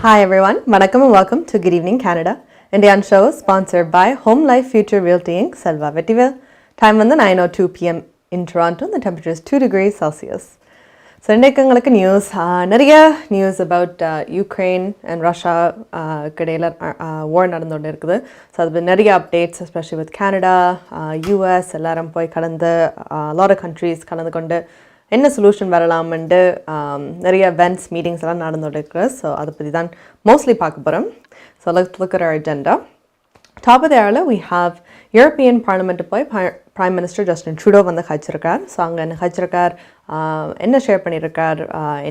Hi everyone, vanakkam and welcome to Good Evening Canada. Indian show is sponsored by Home Life Future Realty Inc. Selva Vettiville. Time வந்து 9:02 p.m. in Toronto. The temperature is 2 degrees Celsius. So இன்றைக்கு உங்களுக்கு news நிறைய news about Ukraine and Russia இடையில வார் நடந்துகிட்டு இருக்குது. So அது நிறைய updates especially with Canada US எல்லாரும் போய் கலந்து லாட் ஆஃப் கண்ட்ரீஸ் கலந்து கொண்டு என்ன சொல்யூஷன் வரலாம்ன்ட்டு நிறைய events மீட்டிங்ஸ் எல்லாம் நடந்துகிட்டு இருக்குது. ஸோ அதை பற்றி தான் மோஸ்ட்லி பார்க்க போகிறோம். So let's look at our agenda. Top of the hour, we have European Parliament போய் Prime Minister Justin Trudeau வந்து கழிச்சிருக்கார். ஸோ அங்கே என்ன கழிச்சிருக்கார், என்ன ஷேர் பண்ணியிருக்கார்,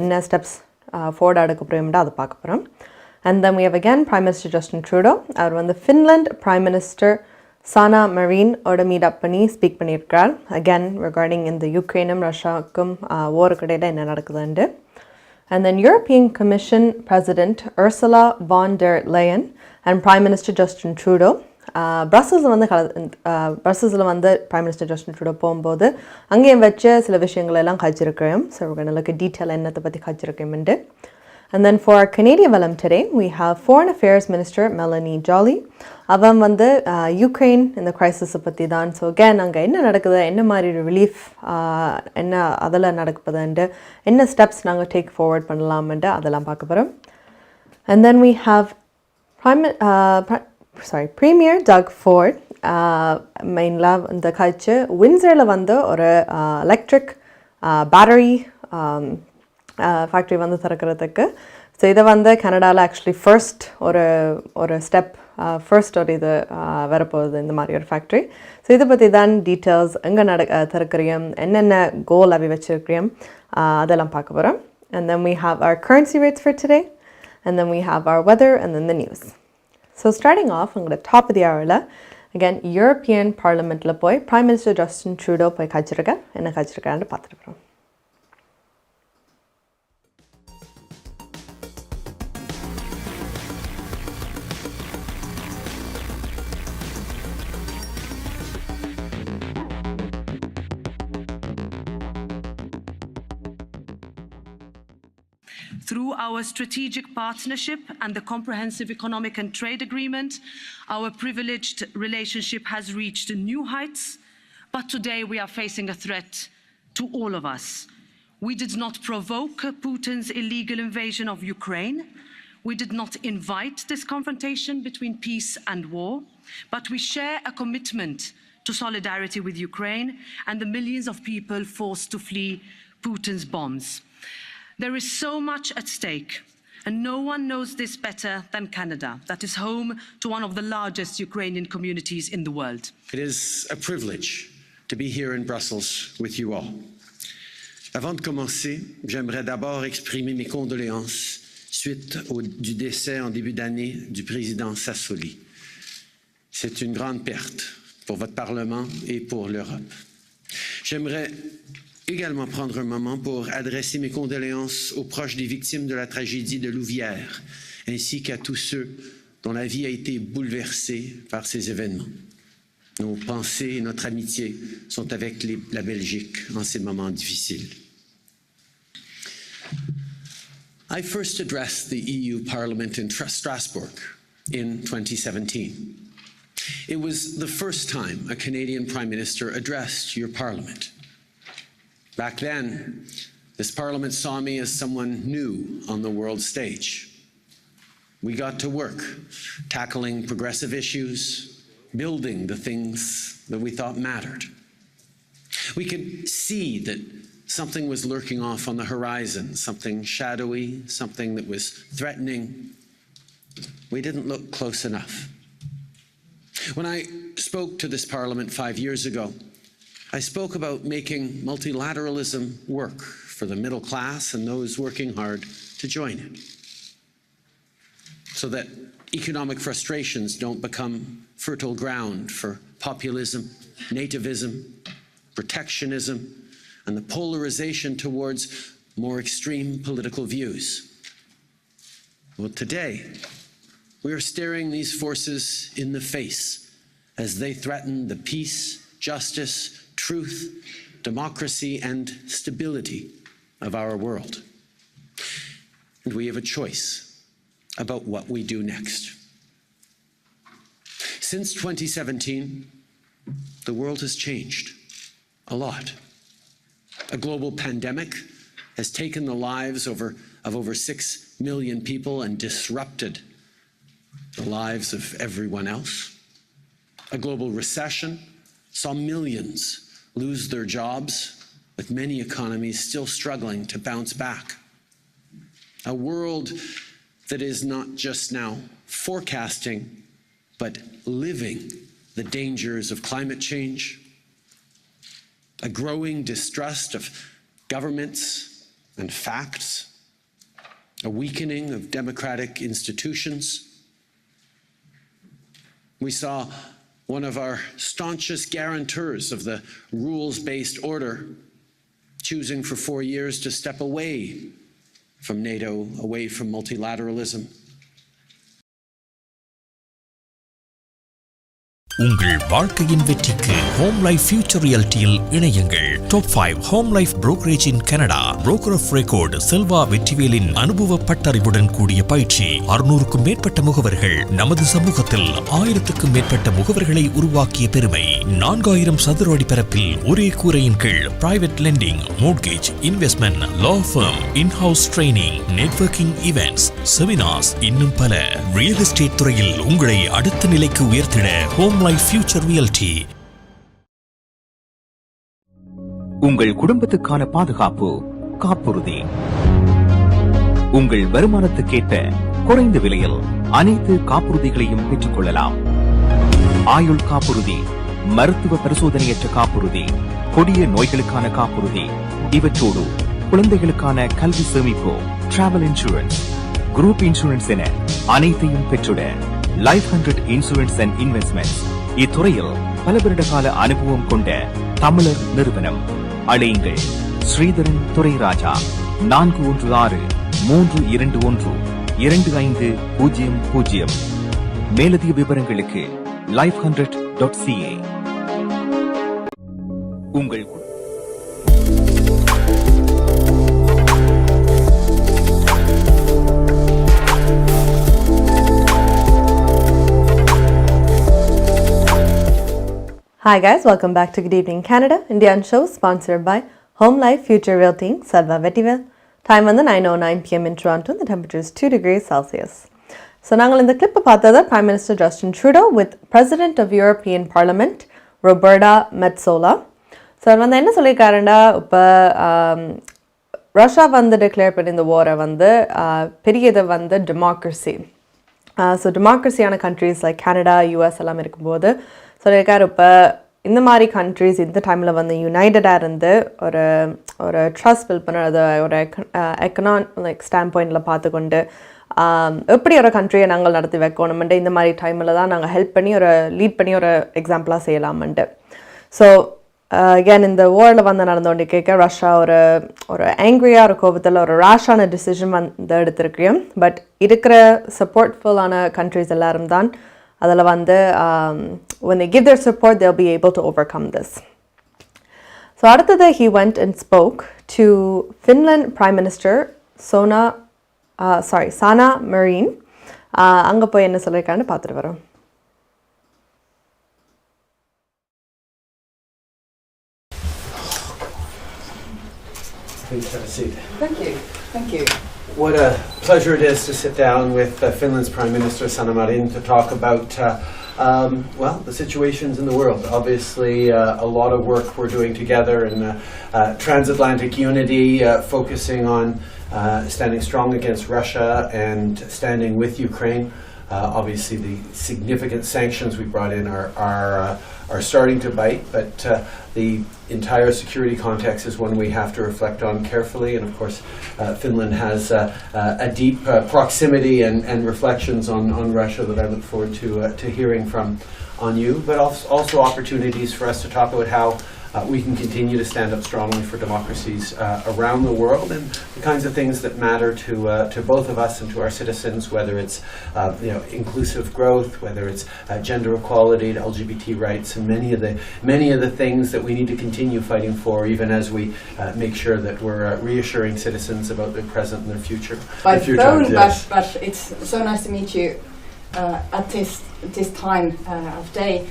என்ன ஸ்டெப்ஸ் ஃபோர்ட் எடுக்க போகிறோம்ட்டு அதை பார்க்க போகிறோம். And then we have again Prime Minister Justin Trudeau. அவர் வந்து Finland Prime Minister Sanna Marin ஓட மீட் அப் பண்ணி ஸ்பீக் பண்ணியிருக்கார். அகேன் ரிகார்டிங் இந்த யுக்ரைனும் ரஷ்யாவுக்கும் வாருக்கு இடையில என்ன நடக்குதுண்டு. And then European Commission President Ursula von der Leyen and Prime Minister Justin Trudeau பிரசல்ஸில் வந்து Prime Minister Justin Trudeau போகும்போது அங்கேயும் வச்ச சில விஷயங்கள் எல்லாம் கழிச்சிருக்கிறோம். ஸோ உங்களுக்கு டீட்டெயில் என்னத்தை பற்றி கழிச்சிருக்கோம்ண்டு. And then for our Canadian Valam today, we have Foreign Affairs Minister Melanie Joly. அவன் வந்து யுக்ரைன் இந்த கிரைசிஸை பற்றி தான். ஸோ அகேன் அங்கே என்ன நடக்குது, என்ன மாதிரி ரிலீஃப் என்ன அதில் நடக்குதுன்ட்டு என்ன ஸ்டெப்ஸ் நாங்கள் டேக் ஃபார்வர்ட் பண்ணலாம்ன்ட்டு அதெல்லாம் பார்க்க போகிறோம். And then we have Premier Doug Ford மெயின்லாம் இந்த கழிச்சு வின்சரில் வந்து ஒரு எலக்ட்ரிக் பேட்டரி ஃபேக்ட்ரி வந்து திறக்கிறதுக்கு. ஸோ இதை வந்து கனடாவில் ஆக்சுவலி ஃபர்ஸ்ட் ஒரு ஸ்டெப் ஃபர்ஸ்ட் ஒரு இது வரப்போகுது இந்த மாதிரி ஒரு ஃபேக்ட்ரி. ஸோ இதை பற்றி தான் டீட்டெயில்ஸ் எங்கே திறக்கிறியும் என்னென்ன கோல் அவை வச்சுருக்கிறியும் அதெல்லாம் பார்க்க போகிறோம். And then we have our currency rates for today. And then we have our weather and then the news. So starting off, I'm going to top of the hour, again, European Parliament-ல போய் Prime Minister Justin Trudeau போய் கழிச்சிருக்கார். என்ன கழிச்சிருக்காருன்னு பார்த்துருக்குறோம். Through our strategic partnership and the Comprehensive Economic and Trade Agreement, our privileged relationship has reached new heights, but today we are facing a threat to all of us. We did not provoke Putin's illegal invasion of Ukraine. We did not invite this confrontation between peace and war, but we share a commitment to solidarity with Ukraine and the millions of people forced to flee Putin's bombs. There is so much at stake, and no one knows this better than Canada, that is home to one of the largest Ukrainian communities in the world. It is a privilege to be here in Brussels with you all. Avant de commencer, j'aimerais d'abord exprimer mes condoléances suite du décès en début d'année du président Sassoli. C'est une grande perte pour votre Parlement et pour l'Europe. J'aimerais également prendre un moment pour adresser mes condoléances aux proches des victimes de la tragédie de Louvière, ainsi qu'à tous ceux dont la vie a été bouleversée par ces événements. Nos pensées et notre amitié sont avec la Belgique en ces moments difficiles. I first addressed the EU Parliament in Strasbourg in 2017. It was the first time a Canadian Prime Minister addressed your Parliament. Back then, this Parliament saw me as someone new on the world stage. We got to work, tackling progressive issues, building the things that we thought mattered. We could see that something was lurking off on the horizon, something shadowy, something that was threatening. We didn't look close enough. When I spoke to this Parliament 5 years ago, I spoke about making multilateralism work for the middle class and those working hard to join it, so that economic frustrations don't become fertile ground for populism, nativism, protectionism, and the polarization towards more extreme political views. Well, today, we are staring these forces in the face as they threaten the peace, justice, truth, democracy, and stability of our world. And we have a choice. about what we do next. Since 2017, the world has changed a lot. A global pandemic has taken the lives of over 6 million people and disrupted the lives of everyone else. A global recession saw millions lose their jobs, with many economies still struggling to bounce back. A world that is not just now forecasting, but living the dangers of climate change. A growing distrust of governments and facts. A weakening of democratic institutions. We saw one of our staunchest guarantors of the rules-based order choosing for 4 years to step away from NATO, away from multilateralism. உங்கள் வாழ்க்கையின் வெற்றிக்கு home life future ரியாலிட்டியில் இணையுங்கள். Top 5 home life brokerage in Canada. Broker of record Selva வெற்றிவேலின் அனுபவ பட்டறிவுடன் கூடிய பயிற்சி. 600க்கும் மேற்பட்ட முகவர்கள் நமது சமூகத்தில் 1000க்கும் மேற்பட்ட முகவர்களை உருவாக்கிய பெருமை. 4000 சதுர அடி பரப்பில் ஒரே கூரையின் கீழ் private lending, mortgage, investment, law firm, in house training, networking events, seminars, இன்னும் பல. ரியல் எஸ்டேட் துறையில் உங்களை அடுத்த நிலைக்கு உயர்த்திட ஹோம் ஃபியூச்சர் ரியாலிட்டி. உங்கள் குடும்பத்துக்கான பாதுகாப்பு காப்புறுதி. உங்கள் வருமானத்துக்கேற்ப குறைந்த விலையில் அனைத்து காப்புறுதிகளையும் பெற்றுக் கொள்ளலாம். ஆயுள் காப்புறுதி, மருத்துவ பரிசோதனையற்ற காப்புறுதி, கொடிய நோய்களுக்கான காப்புறுதி, இவற்றோடு குழந்தைகளுக்கான கல்வி சேமிப்பு, டிராவல் இன்சூரன்ஸ், குரூப் இன்சூரன்ஸ் என அனைத்தையும் பெற்றுட லைஃப் 100 இன்சூரன்ஸ் அண்ட் இன்வெஸ்ட்மெண்ட் இத்துறையில் பல வருட கால அனுபவம் கொண்ட தமிழர் நிறுவனம். அழையுங்கள் ஸ்ரீதரன் துரைராஜா 416-321-2500. மேலதிக விவரங்களுக்கு life100.ca. உங்கள் Hi guys, welcome back to Good Evening Canada, Indian show sponsored by Home Life Future Realty, Salva Vetivel. Time on the 9:09 p.m. in Toronto, the temperature is 2 degrees Celsius. So now in the clip of Prime Minister Justin Trudeau with President of European Parliament, Roberta Metsola. So when they say Russia declared in the war period democracy. So democracy on countries like Canada, US எல்லாம் இருக்கும்போது சொல்லியிருக்காரு. இப்போ இந்த மாதிரி countries இந்த டைமில் யுனைடடாக இருந்து ஒரு ட்ரஸ்ட் பில்ட் பண்ணுறது, ஒரு எக்கனாமிக் ஸ்டாண்ட் பாயிண்டில் பார்த்துக்கொண்டு எப்படி ஒரு கண்ட்ரியை நாங்கள் நடத்தி வைக்கணுமெண்டு இந்த மாதிரி டைமில் தான் நாங்கள் ஹெல்ப் பண்ணி லீட் பண்ணி ஒரு எக்ஸாம்பிளாக செய்யலாமெண்டு. ஸோ அகேன் இந்த வாரில் நடந்தோண்டி கேட்க ரஷ்யா ஒரு ஆங்க்ரியாக ஒரு கோபத்தில் ஒரு ரேஷான டிசிஷன் எடுத்திருக்கேன். பட் இருக்கிற சப்போர்ட்ஃபுல்லான கண்ட்ரிஸ் எல்லாரும் தான் அதில் when they give their support, they'll be able to overcome this. So அடுத்தது he went and spoke to Finland Prime Minister Sanna Marin. அங்கே போய் என்ன சொல்லியிருக்கான்னு பார்த்துட்டு வரோம். Please have a seat. Thank you. Thank you. What a pleasure it is to sit down with Finland's Prime Minister Sanna Marin to talk about the situations in the world. Obviously, a lot of work we're doing together in transatlantic unity, focusing on standing strong against Russia and standing with Ukraine. Obviously, the significant sanctions we brought in are starting to bite, but the entire security context is one we have to reflect on carefully. And of course, Finland has a deep proximity and reflections on Russia that I look forward to hearing from on you, but also opportunities for us to talk about how we can continue to stand up strongly for democracies around the world and the kinds of things that matter to both of us and to our citizens, whether it's inclusive growth, whether it's gender equality, LGBT rights, and many of the things that we need to continue fighting for, even as we make sure that we're reassuring citizens about their present and their future. By phone, but it's so nice to meet you at this time of day.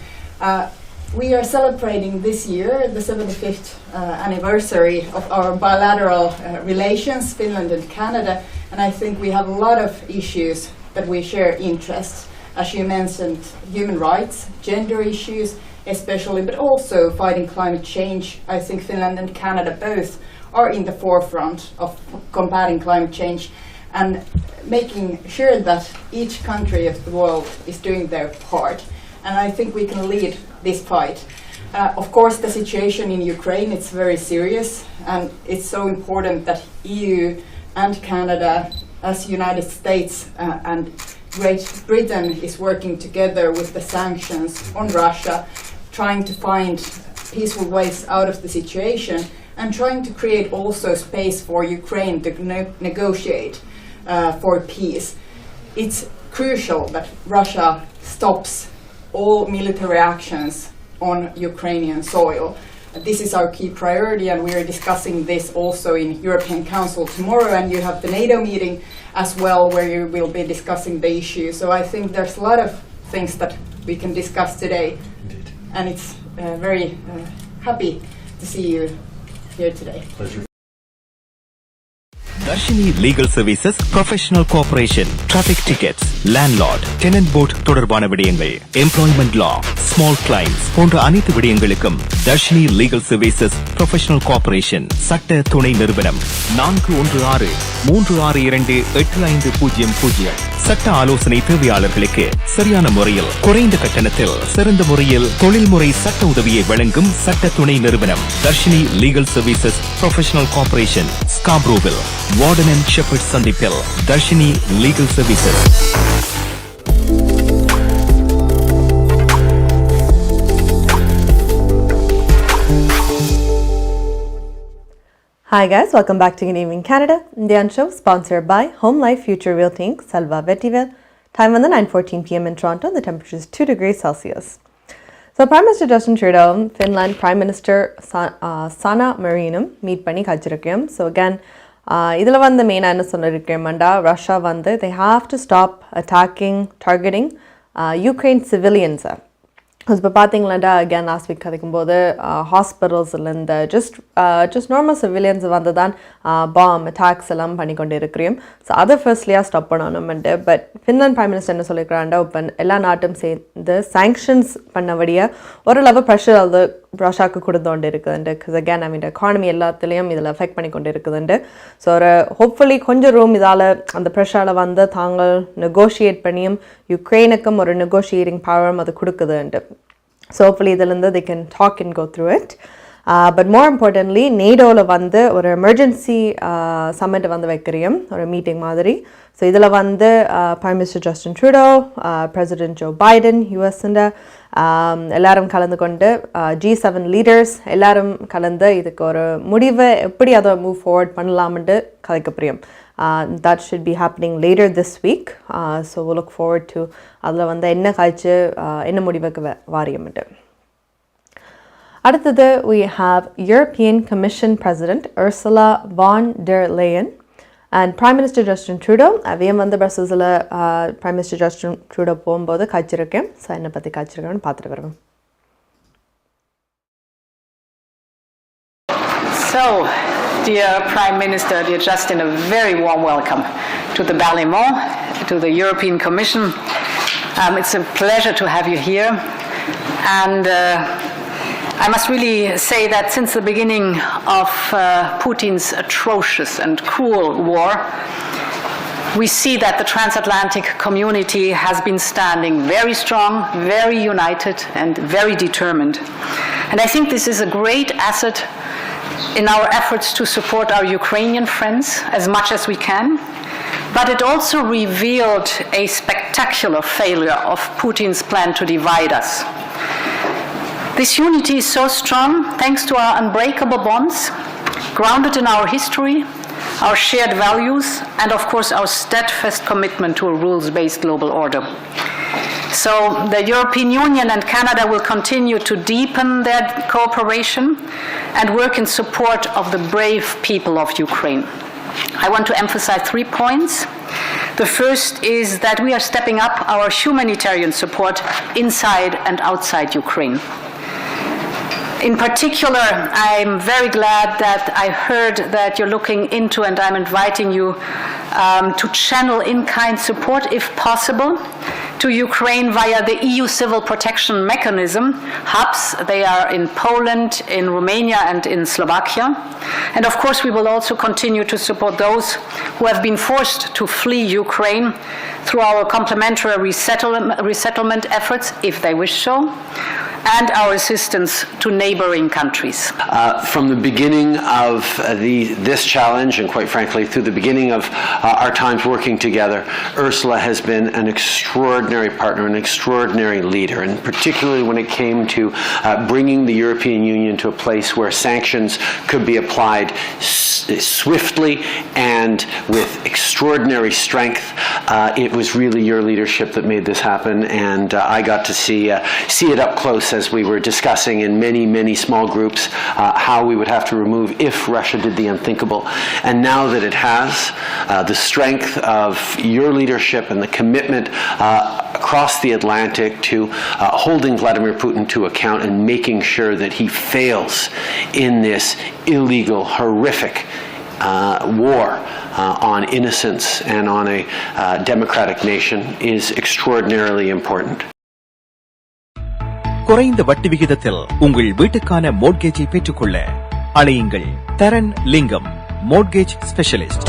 We are celebrating this year the 75th anniversary of our bilateral relations, Finland and Canada, and I think we have a lot of issues that we share interests. As you mentioned, human rights, gender issues especially, but also fighting climate change. I think Finland and Canada both are in the forefront of combating climate change and making sure that each country of the world is doing their part. And I think we can lead this fight. Of course, the situation in Ukraine, it's very serious, and it's so important that EU and Canada, as United States and Great Britain, is working together with the sanctions on Russia, trying to find peaceful ways out of the situation, and trying to create also space for Ukraine to negotiate for peace. It's crucial that Russia stops all military actions on Ukrainian soil. This is our key priority, and we are discussing this also in European Council tomorrow, and you have the NATO meeting as well where you will be discussing the issue. So I think there's a lot of things that we can discuss today. Indeed. And it's very happy to see you here today. Pleasure. Darshini Legal Services, Professional Cooperation, Traffic Tickets, Landlord, Tenant Board தொடர்பான விடயங்கள், Employment Law, Small Claims போன்ற அனைத்து விடயங்களுக்கும் Darshini Legal Services, Professional Cooperation, சட்ட துணை நிறுவனம் 416-362-8500. சட்ட ஆலோசனை தேவையாளர்களுக்கு சரியான முறையில் குறைந்த கட்டணத்தில் சிறந்த முறையில் தொழில்முறை சட்ட உதவியை வழங்கும் சட்ட துணை நிறுவனம் Darshini Legal Services, Professional Cooperation, Scarborough, Warden and Shepherd சந்திப்பில் Darshini Legal Services. Hi guys, welcome back to Good Evening Canada. The show sponsored by Home Life Future Realty Inc. Selva Vettivel. Time on the 9:14 p.m. in Toronto. The temperature is 2 degrees Celsius. So Prime Minister Justin Trudeau, Finland Prime Minister Sanna Marinum meet பண்ணி கழிச்சிருக்கேன். So again, இதில் வந்து மெயினாக என்ன சொல்லியிருக்கேன்டா, Russia வந்து they have to stop targeting Ukraine civilians. இப்போ பார்த்தீங்களாண்டா again last week கதைக்கும்போது ஹாஸ்பிட்டல்ஸ்லேருந்து ஜஸ்ட் நார்மல் சிவிலியன்ஸ் வந்து தான் பாம் அட்டாக்ஸ் எல்லாம் பண்ணிக்கொண்டு இருக்கிறோம். ஸோ அதை ஃபர்ஸ்ட்லியாக ஸ்டாப் பண்ணணும்ட்டு. பட் ஃபின்லாண்ட் பிரைம் மினிஸ்டர் என்ன சொல்லியிருக்கிறாண்டா, இப்போ எல்லா நாட்டும் சேர்ந்து சாங்ஷன்ஸ் பண்ணபடியே ஓரளவு ப்ரெஷர் அது ரஷ்யாவுக்கு கொடுத்தோண்டு இருக்குதுண்டு. பிகாஸ் அகேன் எக்கானமி எல்லாத்துலேயும் இதில் எஃபெக்ட் பண்ணி கொண்டு இருக்குதுண்டு. ஸோ ஒரு ஹோப்ஃபுல்லி கொஞ்சம் ரூம் இதால் அந்த ப்ரெஷரில் வந்து தாங்கள் நெகோஷியேட் பண்ணியும் யுக்ரைனுக்கும் ஒரு நெகோஷியேட்டிங் பவரும் அது கொடுக்குதுண்டு. ஸோ ஹோப்ஃபுல்லி இதிலேருந்து they can talk and go through it. But more importantly, நேடோவில் வந்து ஒரு எமர்ஜென்சி சம்மிட் வந்து வைக்கிறோம், ஒரு மீட்டிங் மாதிரி. ஸோ இதில் வந்து prime minister Justin Trudeau, president Joe Biden யூஎஸ்ன்ற எல்லாரும் கலந்து கொண்டு G7 லீடர்ஸ் எல்லாரும் கலந்து இதுக்கு ஒரு முடிவை எப்படி அதை மூவ் ஃபார்வர்ட் பண்ணலாம்னு கதைக்கப்புரியும். That should be happening later this week. So we'll look forward to அதில் வந்து என்ன காய்ச்சி என்ன முடிவுக்கு வாரியம்ட்டு. அடுத்தது we have European Commission President Ursula von der Leyen and Prime Minister Justin Trudeau. அவையும் வந்து பிரசஸில் Prime Minister Justin Trudeau போகும்போது காய்ச்சிருக்கேன். ஸோ என்னை பற்றி காய்ச்சிருக்கேன்னு பார்த்துட்டு வருவேன். So, dear Prime Minister, dear Justin, a very warm welcome to the Parlement, to the European Commission. It's a pleasure to have you here. And I must really say that since the beginning of Putin's atrocious and cruel war, we see that the transatlantic community has been standing very strong, very united, and very determined. And I think this is a great asset in our efforts to support our Ukrainian friends as much as we can. But it also revealed a spectacular failure of Putin's plan to divide us. This unity is so strong thanks to our unbreakable bonds, grounded in our history, our shared values, and of course our steadfast commitment to a rules-based global order. So the European Union and Canada will continue to deepen their cooperation and work in support of the brave people of Ukraine. I want to emphasize 3 points. The first is that we are stepping up our humanitarian support inside and outside Ukraine. In particular, I'm very glad that I heard that you're looking into, and I'm inviting you to channel in-kind support, if possible, to Ukraine via the EU Civil Protection Mechanism hubs. They are in Poland, in Romania, and in Slovakia. And of course, we will also continue to support those who have been forced to flee Ukraine through our complementary resettlement efforts, if they wish so, and our assistance to neighboring countries. From the beginning of this challenge, and quite frankly, through the beginning of our times working together, Ursula has been an extraordinary partner, an extraordinary leader, and particularly when it came to bringing the European Union to a place where sanctions could be applied swiftly and with extraordinary strength. It was really your leadership that made this happen, and I got to see it up close as we were discussing in many small groups how we would have to remove if Russia did the unthinkable. And now that it has, the strength of your leadership and the commitment across the Atlantic to holding Vladimir Putin to account and making sure that he fails in this illegal, horrific war on innocence and on a democratic nation is extraordinarily important. குறைந்த வட்டி விகிதத்தில் உங்கள் வீட்டுக்கான மோட்கேஜை பெற்றுக்கொள்ள அழையுங்கள் Tharan Lingam mortgage specialist.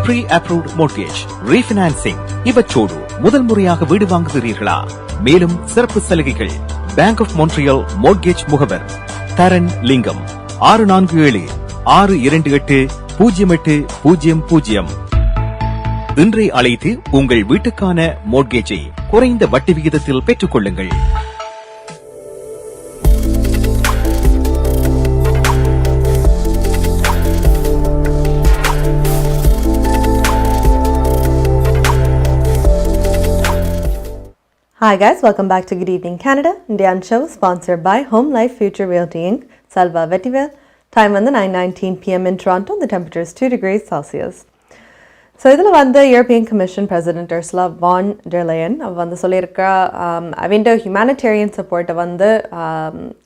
Pre approved mortgage, refinancing இவற்றோடு முதல் முறையாக வீடு வாங்குகிறீர்களா? மேலும் சிறப்பு சலுகைகள். பேங்க் ஆஃப் மோன்ட்ரியல் மோட்கேஜ் முகவர் தரன் லிங்கம் 647-628-0800. இன்றை அழைத்து உங்கள் வீட்டுக்கான மோட்கேஜை குறைந்த வட்டி விகிதத்தில் பெற்றுக் கொள்ளுங்கள். Hi guys, welcome back to Good Evening Canada. Indian show sponsored by Home Life Future Realty Inc. Salva Vetivel. Time on the 9:19 p.m. in Toronto. The temperature is 2 degrees Celsius. So இதில் European Commission President Ursula von der Leyen வந்து சொல்லியிருக்கா அவண்ட humanitarian சப்போர்ட்டை வந்து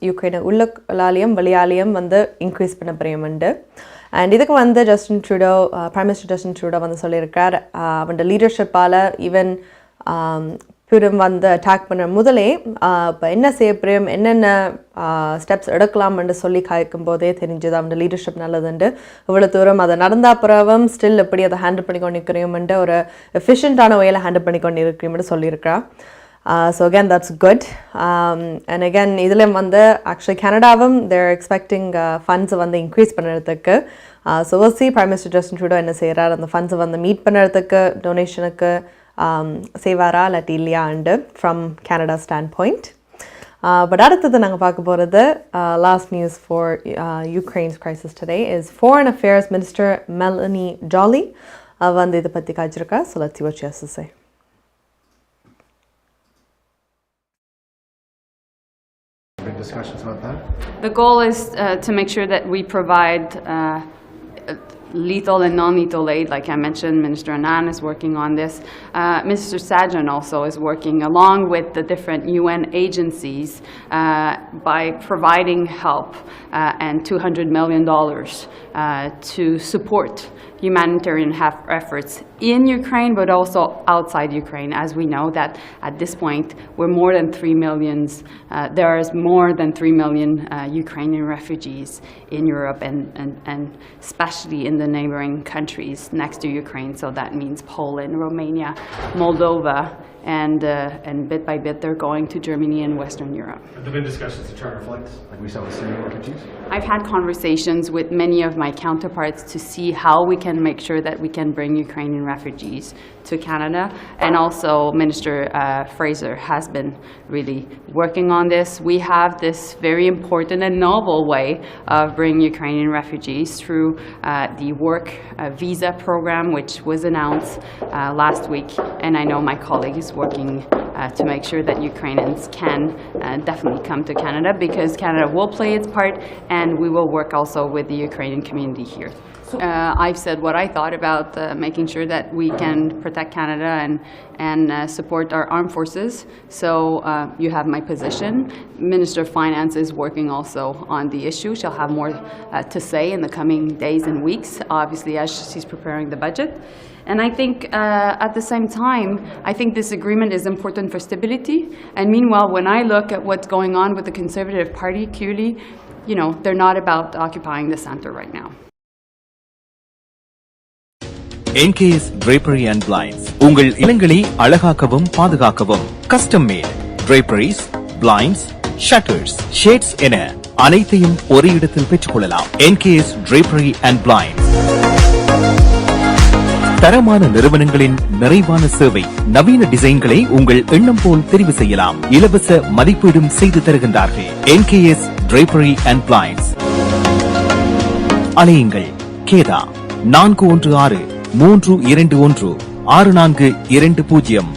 யுக்ரைனை உள்ளாலையும் வெளியாலையும் வந்து increase பண்ண போறியமுண்டு. And இதுக்கு வந்து Justin Trudeau, prime minister Justin Trudeau வந்து சொல்லியிருக்கார் அவனோட லீடர்ஷிப்பால் ஈவன் புரம் வந்து அட்டாக் பண்ண முதலே இப்போ என்ன செய்ய புரியும், என்னென்ன ஸ்டெப்ஸ் எடுக்கலாம்னு சொல்லி காய்க்கும் போதே தெரிஞ்சது அவனோட லீடர்ஷிப் நல்லதுண்டு. இவ்வளோ தூரம் அதை நடந்த அப்புறம் ஸ்டில் எப்படி அதை ஹேண்டில் பண்ணி கொண்டு இருக்கிறோம்ன்ட்டு ஒரு எஃபிஷியண்ட்டான வேலை ஹேண்டில் பண்ணி கொண்டு இருக்கிறோம்னு சொல்லியிருக்கிறா. So again that's good. And again இதில் வந்து ஆக்சுவலி கனடாவும் தேர் எக்ஸ்பெக்டிங் ஃபண்ட்ஸை வந்து இன்க்ரீஸ் பண்ணுறதுக்கு. ஸோ ஓசி பிரைம் மினிஸ்டர் ஜஸ்டின் ட்ரூடோ என்ன செய்கிறார், அந்த ஃபண்ட்ஸை வந்து மீட் பண்ணுறதுக்கு டொனேஷனுக்கு செய்வாரா இல்லாட்டி இல்லையாண்டு from Canada standpoint. But அடுத்தது நாங்கள் பார்க்க போகிறது last news for Ukraine's crisis today is foreign affairs minister Melanie Joly வந்து இதை பற்றி காய்ச்சிருக்கா. So let's see what she has to say. Discussions about that? The goal is to make sure that we provide lethal and non-lethal aid. Like I mentioned, Minister Annan is working on this. Minister Sajjan also is working along with the different UN agencies by providing help and $200 million to support humanitarian efforts in Ukraine, but also outside Ukraine. As we know that at this point, we're more than 3 million. There is more than 3 million Ukrainian refugees in Europe, and especially in the neighboring countries next to Ukraine. So that means Poland, Romania, Moldova, and bit by bit they're going to Germany and Western Europe. Have there been discussions to charter flights, like we saw with Syrian refugees? I've had conversations with many of my counterparts to see how we can make sure that we can bring Ukrainian refugees to Canada. And also Minister Fraser has been really working on this. We have this very important and novel way of bringing Ukrainian refugees through the work visa program, which was announced last week. And I know my colleague is working to make sure that Ukrainians can definitely come to Canada, because Canada will play its part, and we will work also with the Ukrainian community here. I've said what I thought about making sure that we can protect Canada and support our armed forces. So you have my position. Minister of Finance is working also on the issue. She'll have more to say in the coming days and weeks, obviously, as she's preparing the budget. And I think at the same time, I think this agreement is important for stability. And meanwhile, when I look at what's going on with the Conservative Party, clearly, they're not about occupying the center right now. NKS Drapery and Blinds உங்கள் இல்லங்களை அழகாக்கவும் பாதுகாக்கவும் custom made draperies, blinds, shutters, shades என அனைத்தையும் ஒரே இடத்தில் பெற்றுக்கொள்ளலாம். NKS Drapery and Blinds தரமான நிறுவனங்களின் நிறைவான சேவை, நவீன டிசைன்களை உங்கள் எண்ணம் போல் தெரிவு செய்யலாம். இலவச மதிப்பீடும் செய்து தருகின்றார்கள். NKS Drapery and Blinds. அலையுங்கள் கேதா 416-321-6420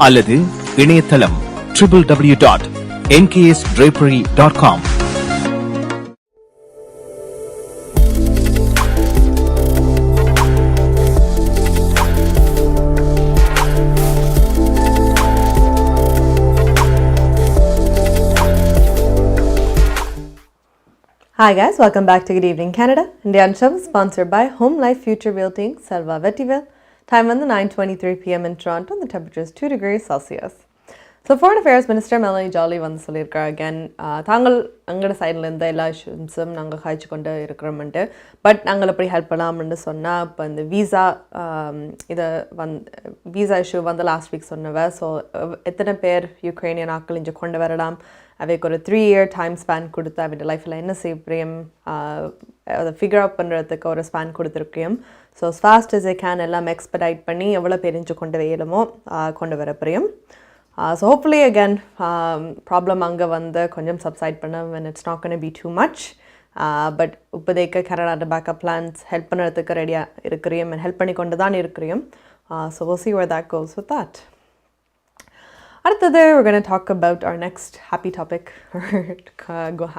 அல்லது இணையதளம் www.nksdrapery.com. Hi guys, welcome back to Good Evening Canada. Indian show is sponsored by Home Life Future Realty Inc. Selva Vetiville. Time on the 9:23 p.m. in Toronto and the temperature is 2 degrees Celsius. So Foreign Affairs Minister Melanie Joly வந்து சொல்லியிருக்காரு again, தாங்கள் எங்களோட சைடில் இருந்த எல்லா இஷ்யூஸும் நாங்கள் காய்ச்சி கொண்டு இருக்கிறோம்ட்டு, பட் நாங்கள் எப்படி ஹெல்ப் பண்ணலாம்னு சொன்னால், இப்போ இந்த வீசா வீசா இஷ்யூ வந்து லாஸ்ட் வீக் சொன்னவ. ஸோ எத்தனை பேர் யுக்ரைனியன் ஆட்கள் இங்கே கொண்டு வரலாம், அவைக்கு ஒரு 3-year டைம் ஸ்பேன் கொடுத்து அவருடைய லைஃப்பில் என்ன செய்யப்படியும் அதை ஃபிகர் அவுட் பண்ணுறதுக்கு ஒரு ஸ்பேன் கொடுத்துருக்கையும். So fast as they can எல்லாம் எக்ஸ்பெடைட் பண்ணி எவ்வளோ பேர் இங்கே கொண்டு வரலுமோ கொண்டு வரப்படியும். So hopefully again problem அங்கே வந்து கொஞ்சம் சப்சைட் பண்ண when it's not going to be too much. But இப்போதைக்கு கனடாவோட பேக்கப் பிளான்ஸ் ஹெல்ப் பண்ணுறதுக்கு ரெடியாக இருக்கிறையும் and ஹெல்ப் பண்ணி கொண்டு தான் இருக்கிறையும். So we'll see where that goes with that. அடுத்தது we're going to talk about our next happy topic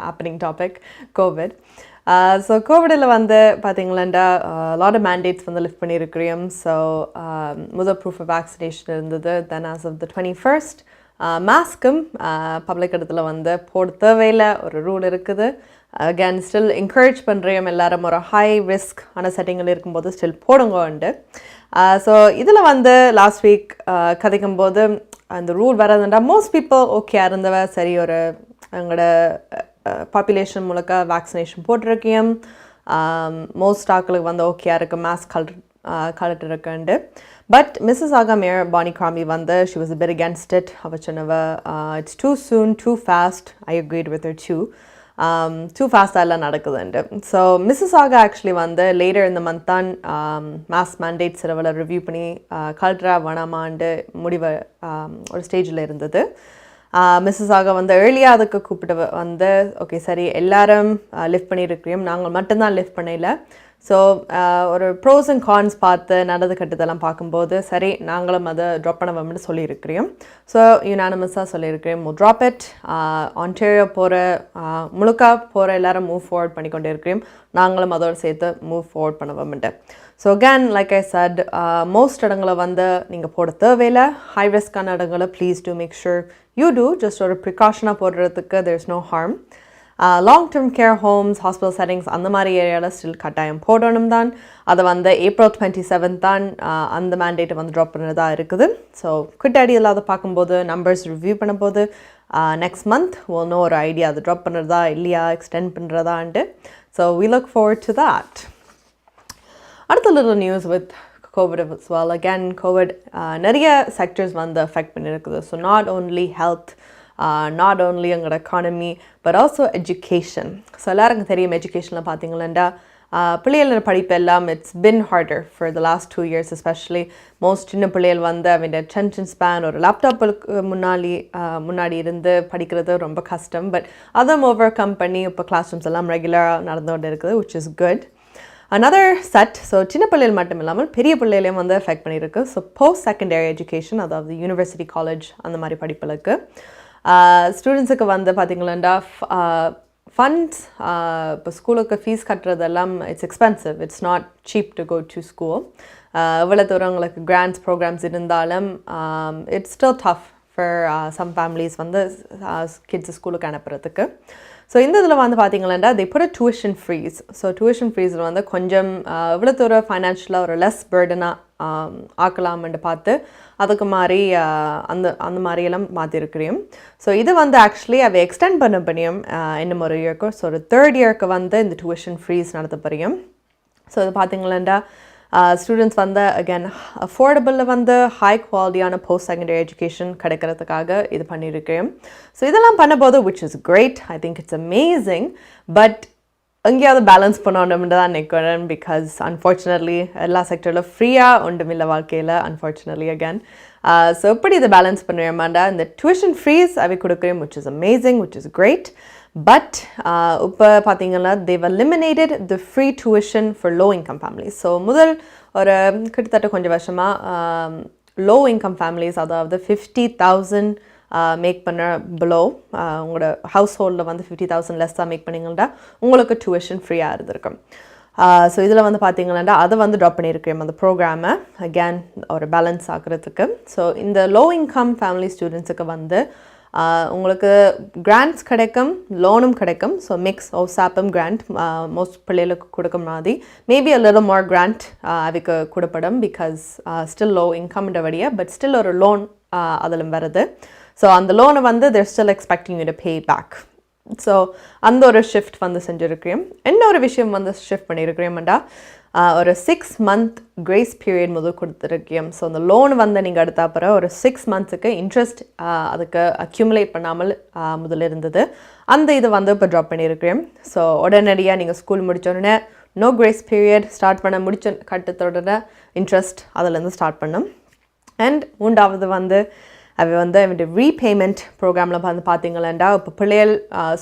happening topic, COVID. So கோவிடில் வந்து பார்த்தீங்களாண்டா lot of mandates வந்து லிஃப்ட் பண்ணியிருக்கிறோம். ஸோ முதல் ப்ரூஃப் ஆஃப் வேக்சினேஷன் இருந்தது. Then as of the 21st மாஸ்க்கும் public இடத்துல வந்து போட தேவையில் ஒரு ரூல் இருக்குது. அகேன் ஸ்டில் என்கரேஜ் பண்ணுறோம் எல்லாரும் ஒரு ஹை ரிஸ்க் ஆன செட்டிங்கில் இருக்கும்போது ஸ்டில் போடுங்கோண்டு. ஸோ இதில் வந்து லாஸ்ட் வீக் கதைக்கும் போது அந்த ரூல் வரதுண்டா மோஸ்ட் பீப்புள் ஓகே இருந்தவ, சரி ஒரு எங்களோட பாப்புலேஷன் முழுக்க வேக்சினேஷன் போட்டிருக்கேன், மோஸ்ட் ஆக்களுக்கு வந்து ஓகேயா இருக்குது, மாஸ்க் கலட்டு இருக்குண்டு. பட் மிஸ்ஸஸ் ஆகா மேயர் பானி கிராமி வந்து she was a bit against it. அவ சொன்னவ it's too soon, too fast. I agreed with her too. Too fast எல்லாம் நடக்குதுண்டு. ஸோ மிஸ்ஸஸ் ஆகா ஆக்சுவலி வந்து லேட்டர் இந்த மந்த் தான் மாஸ் மேண்டேட் சிலவில் ரிவ்யூ பண்ணி கல்ட்ரா வேணாமாண்டு முடிவு ஒரு ஸ்டேஜில் இருந்தது. மிஸ்ஸஸ் ஆகா வந்து ஏர்லியாக அதுக்கு கூப்பிட்டு வந்து ஓகே சரி எல்லாரும் லிஃப்ட் பண்ணியிருக்கிறோம், நாங்கள் மட்டும்தான் லிஃப்ட் பண்ணல. ஸோ ஒரு ப்ரோஸ் அண்ட் கான்ஸ் பார்த்து நடந்து கட்டுதெல்லாம் பார்க்கும்போது சரி நாங்களும் அதை ட்ராப் பண்ண வேணும்னு சொல்லியிருக்கிறோம். ஸோ யுனானிமஸாக சொல்லியிருக்கிறோம் ட்ராப் இட். ஆன்டேரியோ போகிற முழுக்க போகிற எல்லாரும் மூவ் ஃபார்வர்ட் பண்ணி கொண்டே இருக்கிறோம், நாங்களும் அதோடு சேர்த்து மூவ் ஃபார்வர்ட் பண்ண வேணும்ட்டு. So again like I said most இடங்களை வந்து நீங்கள் போட தேவையில்லை. ஹை ரிஸ்க்கான இடங்களை please do make sure you do. Just ஒரு ப்ரிகாஷனாக போடுறதுக்கு there is no harm. Long term care homes, hospital settings அந்த மாதிரி ஏரியாவில் ஸ்டில் கட்டாயம் போடணும் தான். அதை வந்து April 27 தான் அந்த மேண்டேட்டை வந்து ட்ராப் பண்ணுறதா இருக்குது. ஸோ குட் ஐடியா இல்லாத பார்க்கும்போது நம்பர்ஸ் ரிவ்யூ பண்ணும்போது நெக்ஸ்ட் மந்த் we'll know ஒரு ஐடியா அது ட்ராப் பண்ணுறதா இல்லையா எக்ஸ்டெண்ட் பண்ணுறதான்ட்டு. So we look forward to that. அடுத்த little news with COVID as well. Again, COVID நிறைய செக்டர்ஸ் வந்து அஃபெக்ட் பண்ணியிருக்குது. So not only health, not only எங்களோட economy but also education. So எல்லாருக்கும் தெரியும் எஜுகேஷனில் பார்த்தீங்களா பிள்ளைகளோட படிப்பு எல்லாம் it's been harder for the last 2 years especially. most சின்ன பிள்ளைகள் வந்து அவன் attention span ஒரு லேப்டாப்புக்கு முன்னாடி இருந்து படிக்கிறது ரொம்ப கஷ்டம். பட் அதுவும் ஓவர் கம் பண்ணி இப்போ கிளாஸ் ரூம்ஸ் எல்லாம் ரெகுலராக நடந்துகிட்டு இருக்குது, which is good. another set, so சின்ன பிள்ளைகள் மட்டும் இல்லாமல் பெரிய பிள்ளைகளையும் வந்து எஃபெக்ட் பண்ணியிருக்கு. ஸோ போஸ்ட் செகண்டரி எஜுகேஷன், அதாவது யூனிவர்சிட்டி காலேஜ் அந்த மாதிரி படிப்புகளுக்கு ஸ்டூடெண்ட்ஸுக்கு வந்து பார்த்திங்களா ஃபண்ட்ஸ் இப்போ ஸ்கூலுக்கு ஃபீஸ் கட்டுறதெல்லாம் it's expensive, it's not cheap to go to school. எவ்வளோ தூரம் உங்களுக்கு கிராண்ட்ஸ் ப்ரோக்ராம்ஸ் இருந்தாலும் it's still tough for some families வந்து கிட்ஸ் ஸ்கூலுக்கு அனுப்புறதுக்கு. ஸோ இந்த இதில் வந்து பார்த்தீங்களா they put a tuition freeze. So tuition freezeல் வந்து கொஞ்சம் எவ்வளோ தூரம் ஃபைனான்ஷியலாக ஒரு லெஸ் பேர்டனாக ஆக்கலாம்னு பார்த்து அதுக்கு மாதிரி அந்த மாதிரியெல்லாம் மாற்றிருக்கிறோம். ஸோ இது வந்து ஆக்சுவலி அவை எக்ஸ்டெண்ட் பண்ண பண்ணியும் இன்னும் ஒரு இயர்க்கு, ஸோ ஒரு 3rd இயர்க்கு வந்து இந்த tuition freeze நடத்த போறியும். ஸோ இது பார்த்தீங்களா ஸ்டூடெண்ட்ஸ் வந்து அகேன் அஃபோர்டபுளில் வந்து ஹை குவாலிட்டியான போஸ்ட் செகண்டரி எஜுகேஷன் கிடைக்கிறதுக்காக இது பண்ணியிருக்கேன். ஸோ இதெல்லாம் பண்ணும்போது which is great, I think it's amazing, but எங்கேயாவது பேலன்ஸ் பண்ணணும்னு தான் நினைக்கிறேன். பிகாஸ் அன்ஃபார்ச்சுனேட்லி எல்லா செக்டரில் ஃப்ரீயாக ஒன்றுமில்லை வாழ்க்கையில் அன்ஃபார்ச்சுனேட்லி அகேன். ஸோ எப்படி இதை பேலன்ஸ் பண்ணுவேன்டா இந்த டியூஷன் ஃப்ரீஸ் அவை கொடுக்குறேன், which is amazing, which is great. But இப்போ பார்த்தீங்கன்னா they've eliminated the free tuition for low income families. So முதல் ஒரு கிட்டத்தட்ட கொஞ்சம் வருஷமாக லோ இன்கம் ஃபேமிலிஸ், அதாவது 50,000 மேக் பண்ண பிலோ உங்களோட ஹவுஸ் ஹோல்டில் வந்து 50,000 லெஸ்ஸாக மேக் பண்ணிங்கன்னா உங்களுக்கு டியூஷன் ஃப்ரீயாக இருந்திருக்கும். ஸோ இதில் வந்து பார்த்தீங்கன்னா அதை வந்து ட்ராப் பண்ணியிருக்கேன் அந்த ப்ரோக்ராமை அகேன் ஒரு பேலன்ஸ் ஆக்குறதுக்கு. ஸோ இந்த லோ இன்கம் ஃபேமிலி ஸ்டூடெண்ட்ஸுக்கு வந்து உங்களுக்கு கிராண்ட்ஸ் கிடைக்கும், லோனும் கிடைக்கும். ஸோ மிக்ஸ் ஆஃப் சாப்பம் கிராண்ட் மோஸ்ட் பிள்ளைகளுக்கு கொடுக்கும் மாதிரி maybe a little more grant அதுக்கு கொடுப்படும் பிகாஸ் ஸ்டில் லோ இன்கம்ன்றபடியே பட் ஸ்டில் ஒரு லோன் அதில் வருது. ஸோ அந்த லோனை வந்து they're still expecting you to pay back. So அந்த ஒரு ஷிஃப்ட் வந்து செஞ்சுருக்கிறேன். இன்னொரு விஷயம் வந்து ஷிஃப்ட் பண்ணியிருக்கிறேன்டா ஒரு 6 month கிரேஸ் பீரியட் முதல் கொடுத்துருக்கேன். ஸோ அந்த லோன் வந்து நீங்கள் எடுத்த அப்புறம் ஒரு 6 monthsக்கு இன்ட்ரெஸ்ட் அதுக்கு அக்யூமுலேட் பண்ணாமல் முதல்ல இருந்தது. அந்த இது வந்து இப்போ ட்ராப் பண்ணியிருக்கிறேன். ஸோ உடனடியாக நீங்கள் ஸ்கூல் முடித்தோடனே நோ கிரேஸ் பீரியட் ஸ்டார்ட் பண்ண முடிச்ச கட்டத்தோட இன்ட்ரெஸ்ட் அதிலேருந்து ஸ்டார்ட் பண்ணும். அண்ட் 3வது வந்து அவை வந்து அவனுடைய ரீபேமெண்ட் ப்ரோக்ராமில் வந்து பார்த்தீங்களா இப்போ பிள்ளைகள்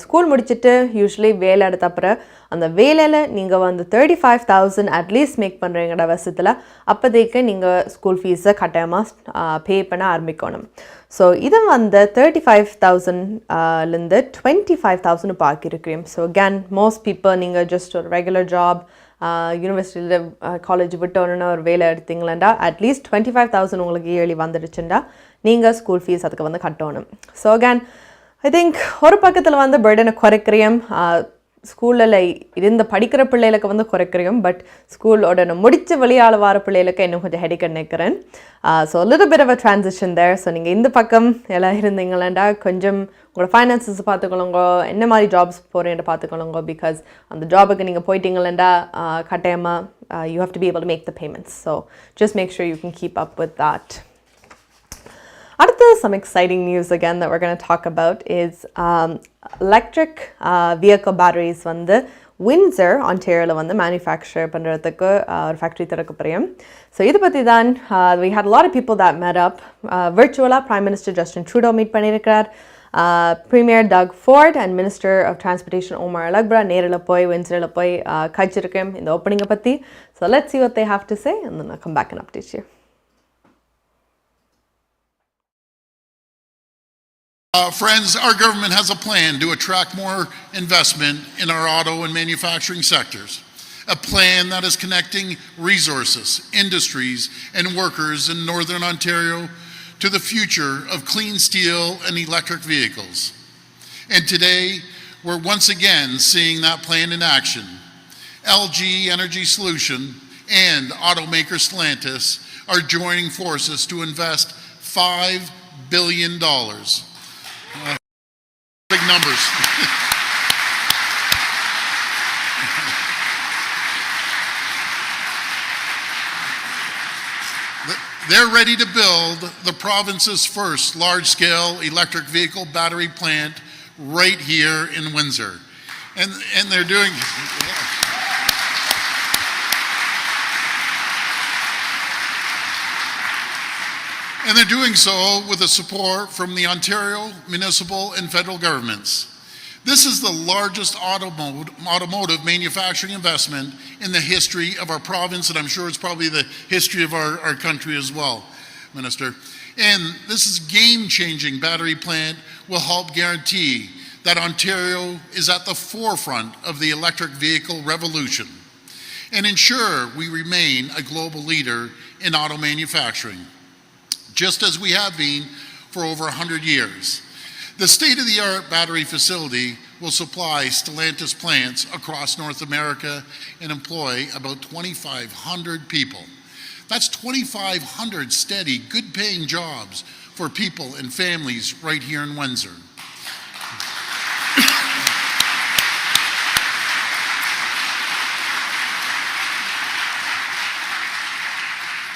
ஸ்கூல் முடிச்சுட்டு யூஸ்வலி வேலை எடுத்த அப்புறம் அந்த வேலையில் நீங்கள் வந்து 35,000 அட்லீஸ்ட் மேக் பண்ணுறீங்கட வருஷத்தில் அப்போதைக்கு நீங்கள் ஸ்கூல் ஃபீஸை கட்டாயமாக பே பண்ண ஆரம்பிக்கணும். ஸோ இதை வந்து 35,000லேருந்து 25,000 பார்க்கிருக்கிறேன். ஸோ அகேன் மோஸ்ட் பீப்புள் நீங்கள் ஜஸ்ட் ஒரு ரெகுலர் ஜாப் யூனிவர்சிட்டியில் காலேஜ் விட்டோன்னு ஒரு வேலை எடுத்தீங்களா அட்லீஸ்ட் 25,000 உங்களுக்கு இயர்லி வந்துடுச்சுண்டா நீங்கள் ஸ்கூல் ஃபீஸ் அதுக்கு வந்து கட்டணும். ஸோ அகேன் ஐ திங்க் ஒரு பக்கத்தில் வந்து பர்டனை குறைக்கிறேன், ஸ்கூலில் இருந்த படிக்கிற பிள்ளைகளுக்கு வந்து குறைக்கிறோம், பட் ஸ்கூலோட முடித்து வெளியால் வர பிள்ளைகளுக்கு இன்னும் கொஞ்சம் ஹெடிக்க நினைக்கிறேன். So little bit of a transition there. So நீங்கள் இந்த பக்கம் எல்லாம் இருந்தீங்களா கொஞ்சம் உங்களோட ஃபைனான்சஸ் பார்த்துக்கொள்ளுங்க, என்ன மாதிரி ஜாப்ஸ் போகிறேன்னு பார்த்துக்கொள்ளுங்க. பிகாஸ் அந்த ஜாபுக்கு நீங்கள் போயிட்டீங்களா கட்டாயமாக you have to be able to make the payments. So just make sure you can keep up with that. அடுத்து some exciting news again that we're going to talk about is electric vehicle batteries வந்து Windsor, Ontarioல வந்து manufacture பண்ணுறதுக்கு ஒரு factory திறக்க போகிறோம். So இதை பற்றி தான் we had a lot of people that met up. Virtually Prime Minister Justin Trudeau meet பண்ணியிருக்கிறார். Premier Doug Ford and Minister of Transportation Omar Alagbra நேரில் போய் Windsorல போய் காய்ச்சிருக்கேன் இந்த ஓப்பனிங்கை பற்றி. So let's see what they have to say and then I'll come back and update you. Friends, our government has a plan to attract more investment in our auto and manufacturing sectors. A plan that is connecting resources, industries, and workers in Northern Ontario to the future of clean steel and electric vehicles. And today, we're once again seeing that plan in action. LG Energy Solution and automaker Stellantis are joining forces to invest $5 billion. Big numbers. They're ready to build the province's first large-scale electric vehicle battery plant right here in Windsor. And they're doing... And they're doing so with the support from the Ontario municipal and federal governments. This is the largest automotive manufacturing investment in the history of our province, and I'm sure it's probably the history of our country as well, Minister. And this is game-changing battery plant will help guarantee that Ontario is at the forefront of the electric vehicle revolution and ensure we remain a global leader in auto manufacturing, just as we have been for over 100 years. The state-of-the-art battery facility will supply Stellantis plants across North America and employ about 2,500 people. That's 2,500 steady, good-paying jobs for people and families right here in Windsor.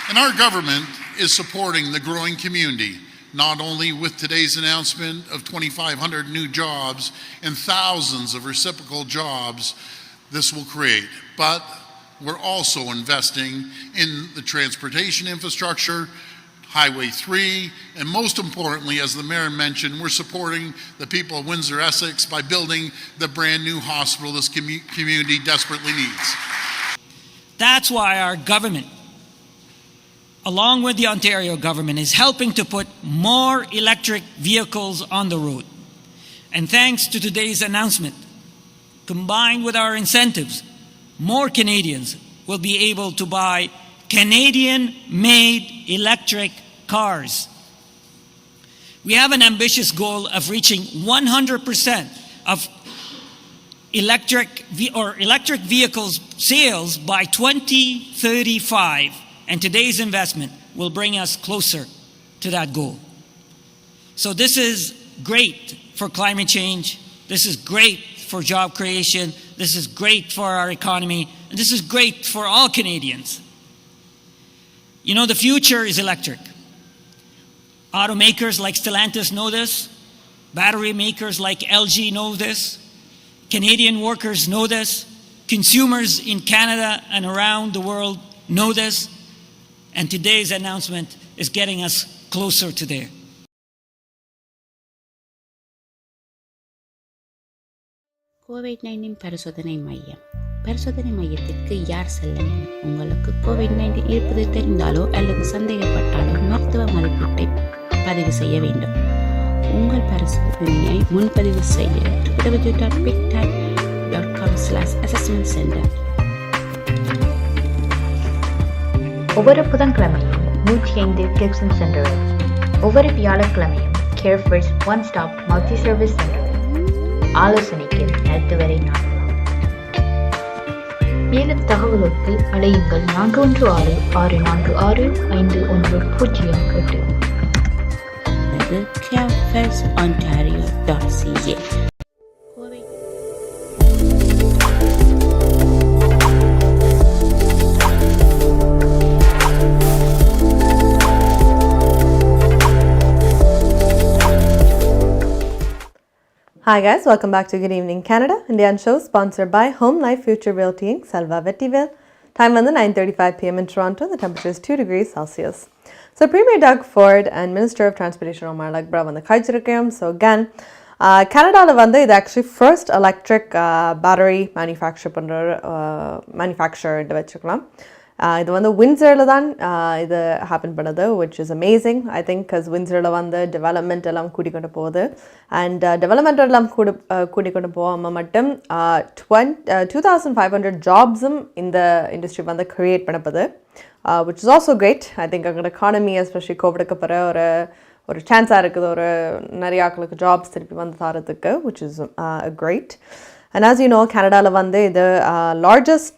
And our government is supporting the growing community, not only with today's announcement of 2,500 new jobs and thousands of reciprocal jobs this will create, but we're also investing in the transportation infrastructure, Highway 3, and most importantly, as the Mayor mentioned, we're supporting the people of Windsor-Essex by building the brand new hospital this community desperately needs. That's why our government, along with the Ontario government, is helping to put more electric vehicles on the road. And thanks to today's announcement, combined with our incentives, more Canadians will be able to buy Canadian-made electric cars. We have an ambitious goal of reaching 100% of electric vehicles sales by 2035. And today's investment will bring us closer to that goal. So this is great for climate change. This is great for job creation. This is great for our economy. And this is great for all Canadians. You know, the future is electric. Automakers like Stellantis know this. Battery makers like LG know this. Canadian workers know this. Consumers in Canada and around the world know this. And today's announcement is getting us closer to there. COVID-19 பரிசோதனை மையம். பரிசோதனை மையத்திற்கு யார் செல்ல வேண்டும்? உங்களுக்கு COVID-19 இருப்பது தெரிந்தாலோ அல்லது சந்தேகப்பட்டாலோ மருத்துவ மதிப்பீட்டை பதிவு செய்ய வேண்டும். உங்கள் பரிசோதனையை முன்பதிவு செய்ய www.pictime.com/assessment-center. ஒவ்வொரு புதன்கிழமையும் 105 கிப்சன் சென்டரில், ஒவ்வொரு வியாழக்கிழமையும் care first one stop multi service சென்டரில் ஆலோசனைக்கு நேரத்து வரை நாடலாம். மேலும் தகவலுக்கு அழையுங்கள் 416-646-5108. carefirst.ontario.ca. Hi guys, welcome back to Good Evening Canada. Indian show sponsored by Home Life Future Realty Inc. Selva Vettiville. Time on the 9:35 p.m. in Toronto. The temperature is 2 degrees Celsius. So Premier Doug Ford and Minister of Transportation Omar Lagbra on the Kajirikam. So again, Canada is actually first electric battery manufacturer in the இது வந்து விண்ட்சரில் தான் இது happen பண்ணுது, which is amazing, I think, because விண்ட்சரில் வந்து development எல்லாம் கூட்டிக்கொண்டு போகுது. And development எல்லாம் கூட்டிக்கொண்டு போகாமல் மட்டும் 2500 ஜாப்ஸும் இந்த இண்டஸ்ட்ரி வந்து க்ரியேட் பண்ணப்படுது, which is also great. I think அங்கே எக்கானமி எஸ்பெஷலி கோவிடுக்கு பிறகு ஒரு சான்ஸாக இருக்குது, ஒரு நிறைய ஆட்களுக்கு ஜாப்ஸ் திருப்பி வந்து தரதுக்கு, which is great. And as you know, Canada வந்து இது largest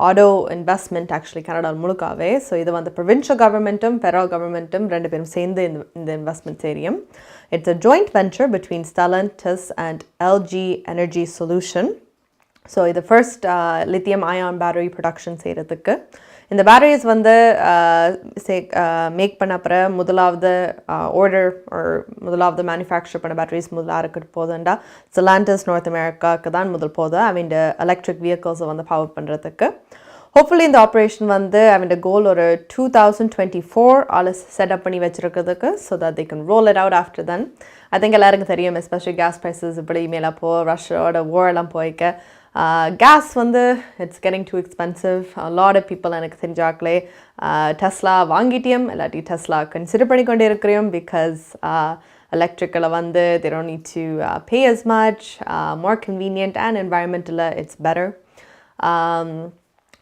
auto investment actually Canada முழுக்காவே. So இது வந்து provincial governmentum, federal governmentum ரெண்டு பேரும் சேர்ந்து இந்த investment ஏரியும். It's a joint venture between Stellantis and LG Energy Solution. So இது first lithium ion battery production செய்கிறதுக்கு இந்த பேட்டரிஸ் வந்து மேக் பண்ண அப்புறம் முதலாவது முதலாவது மேனுஃபேக்சர் பண்ண பேட்டரிஸ் முதலாக இருக்க போதுண்டா Stellantis நார்த் அமெரிக்காவுக்கு தான் முதல் போது அவன் எலக்ட்ரிக் வெஹிக்கிள்ஸை வந்து பவர் பண்ணுறதுக்கு. ஹோப்ஃபுல்லி இந்த ஆப்ரேஷன் வந்து அவன் கோல் ஒரு 2024 செட்டப் பண்ணி வச்சுருக்கிறதுக்கு so that they can roll it out after then. I think எல்லாருக்கும் தெரியும், எஸ்பெஷலி கேஸ் ப்ரைஸஸ் இப்படி மேலே ரஷ்யோட வாரெல்லாம் போய்க்க கேஸ் வந்து it's getting too expensive. Lot of people எனக்கு தெரிஞ்சாக்களே டெஸ்லா வாங்கிட்டியும் இல்லாட்டி டெஸ்லா கன்சிடர் பண்ணி கொண்டே இருக்கிறோம் பிகாஸ் எலக்ட்ரிக்கில் வந்து they don't need to pay as much, more convenient and environmental it's better.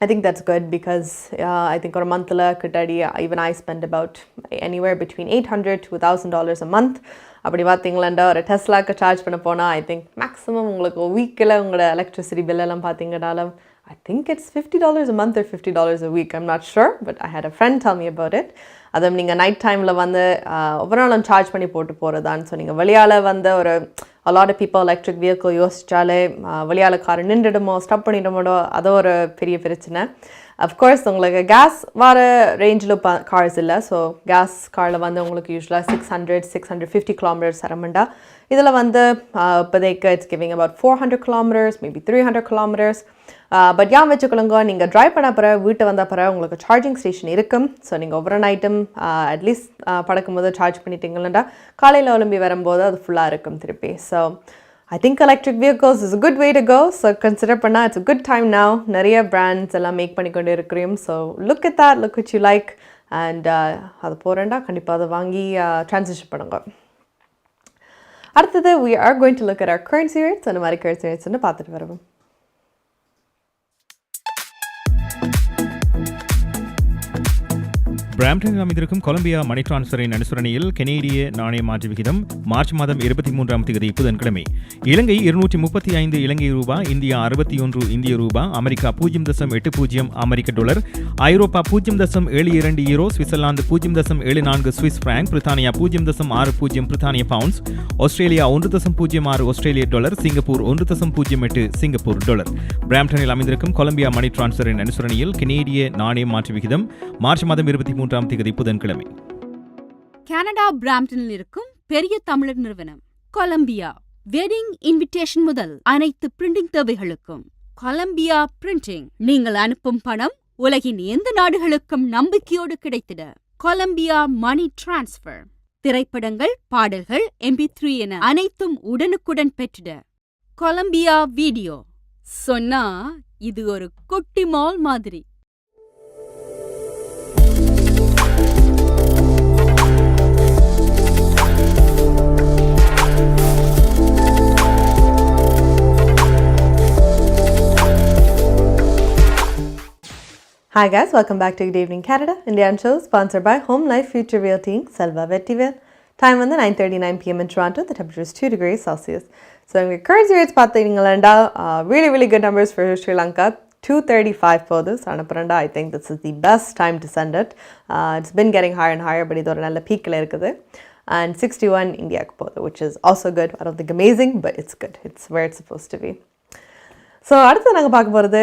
I think that's good because I think on a month even I spend about anywhere between $800 to $1,000 a month. அப்படி பார்த்தீங்களா ஒரு டெஸ்லாக்கு charge பண்ண போனால் I think maximum உங்களுக்கு வீக்கில் உங்களோட electricity பில்லெல்லாம் பார்த்தீங்கன்னாலும் I think it's $50 a month or $50 a week. I'm not sure, but I had a friend tell me about it. அதுவும் நீங்கள் நைட் டைமில் வந்து ஒவ்வொரு நாளும் சார்ஜ் பண்ணி போட்டு போகிறதான்னு. ஸோ நீங்கள் வெளியால் வந்து ஒரு a lot of people electric vehicle யோசிச்சாலே வெளியால் கார் நின்றுடுமோ ஸ்டாப் பண்ணிடுமோ அது ஒரு பெரிய பிரச்சனை. அஃப்கோர்ஸ் உங்களுக்கு கேஸ் வர ரேஞ்சில் கார்ஸ் இல்லை. ஸோ கேஸ் காரில் வந்து உங்களுக்கு யூஸ்வலாக 650 கிலோமீட்டர்ஸ் அரமண்டா. இதில் வந்து இப்போதைக்கு it's giving about 400 kilometers, maybe 300 kilometers. But ஏன் வச்சுக்கொள்ளுங்க, நீங்கள் ட்ரைவ் பண்ண பிறகு வீட்டை வந்த பிறகு உங்களுக்கு சார்ஜிங் ஸ்டேஷன் இருக்கும். ஸோ நீங்கள் ஒவ்வொரு நைட்டும் அட்லீஸ்ட் படுக்கும் போது சார்ஜ் பண்ணிட்டீங்களா காலையில் எழும்பி வரும்போது அது ஃபுல்லாக இருக்கும் திருப்பி. So I think electric vehicles is a good way to go. So consider பண்ணா it's a good time now. நிறைய brands எல்லாம் மேக் பண்ணி கொண்டு இருக்கிறோம். So look at that, look what you like and அது போகிறேன்டா கண்டிப்பாக அதை வாங்கி ட்ரான்சிஷன் பண்ணுங்க. அடுத்தது we are going to look at our currency rates. அந்த மாதிரி currency rates பார்த்துட்டு வருவோம். பிராம்டனில் அமைந்திருக்கும் கொலம்பியா மணி டிரான்ஸ்ஃபரின் அனுசரணையில் கனேடிய நாணய மாற்று விகிதம் மார்ச் மாதம் 23ஆம் தேதி புதன்கிழமை இலங்கை 235 இலங்கை ரூபா, இந்தியா 61 இந்திய ரூபா, அமெரிக்கா 0.80 அமெரிக்க டாலர், ஐரோப்பா 0.72 யூரோ, சுவிட்சர்லாந்து 0.74 சுவிஸ் பிராங்க், பிரித்தானியா 0.60 பிரித்தானிய பவுண்ட்ஸ், ஆஸ்திரேலியா 1.06 ஆஸ்திரேலிய டாலர், சிங்கப்பூர் 1.08 சிங்கப்பூர் டாலர். பிராம்டனில் அமைந்திருக்கும் கொலம்பியா மணி டிரான்ஸ்ஃபரின் அனுசரணையில் கனேடிய நாணய மாற்று விகிதம் மார்ச் மாதம் 23ஆம் தேதி புதன்கிழமை. கனடா பிராம்டனில் இருக்கும் பெரிய தமிழர் நிறுவனம் கொலம்பியா வெட்டிங் இன்விடேஷன் முதல் அனைத்து பிரிண்டிங் தேவைகளுக்கும் கொலம்பியா பிரிண்டிங். நீங்கள் அனுப்பும் பணம் உலகின் எந்த நாடுகளுக்கும் நம்பிக்கையோடு கிடைத்திட கொலம்பியா மணி டிரான்ஸ்ஃபர். திரைப்படங்கள், பாடல்கள், MP3 என அனைத்தும் உடனுக்குடன் பெற்றிட கொலம்பியா வீடியோ. சொன்னா இது ஒரு குட்டி மால் மாதிரி. Hi guys, welcome back to Good Evening Canada, Indian show sponsored by Home Life Future Realty Inc. Selva Vettivel. Time வந்து 9:39 p.m. in Toronto. The temperature is 2 degrees Celsius. So in currency rates பார்த்தீங்களா really good numbers for Sri Lanka. 235 போது. So அனுப்புறேன்டா, I think this is the best time to send it. It's been getting higher and higher, but இது ஒரு நல்ல பீக்கில் இருக்குது. And 61 இந்தியாவுக்கு போது, which is also good. I don't think amazing, but it's good. It's where it's supposed to be. So அடுத்து நாங்கள் பார்க்க போகிறது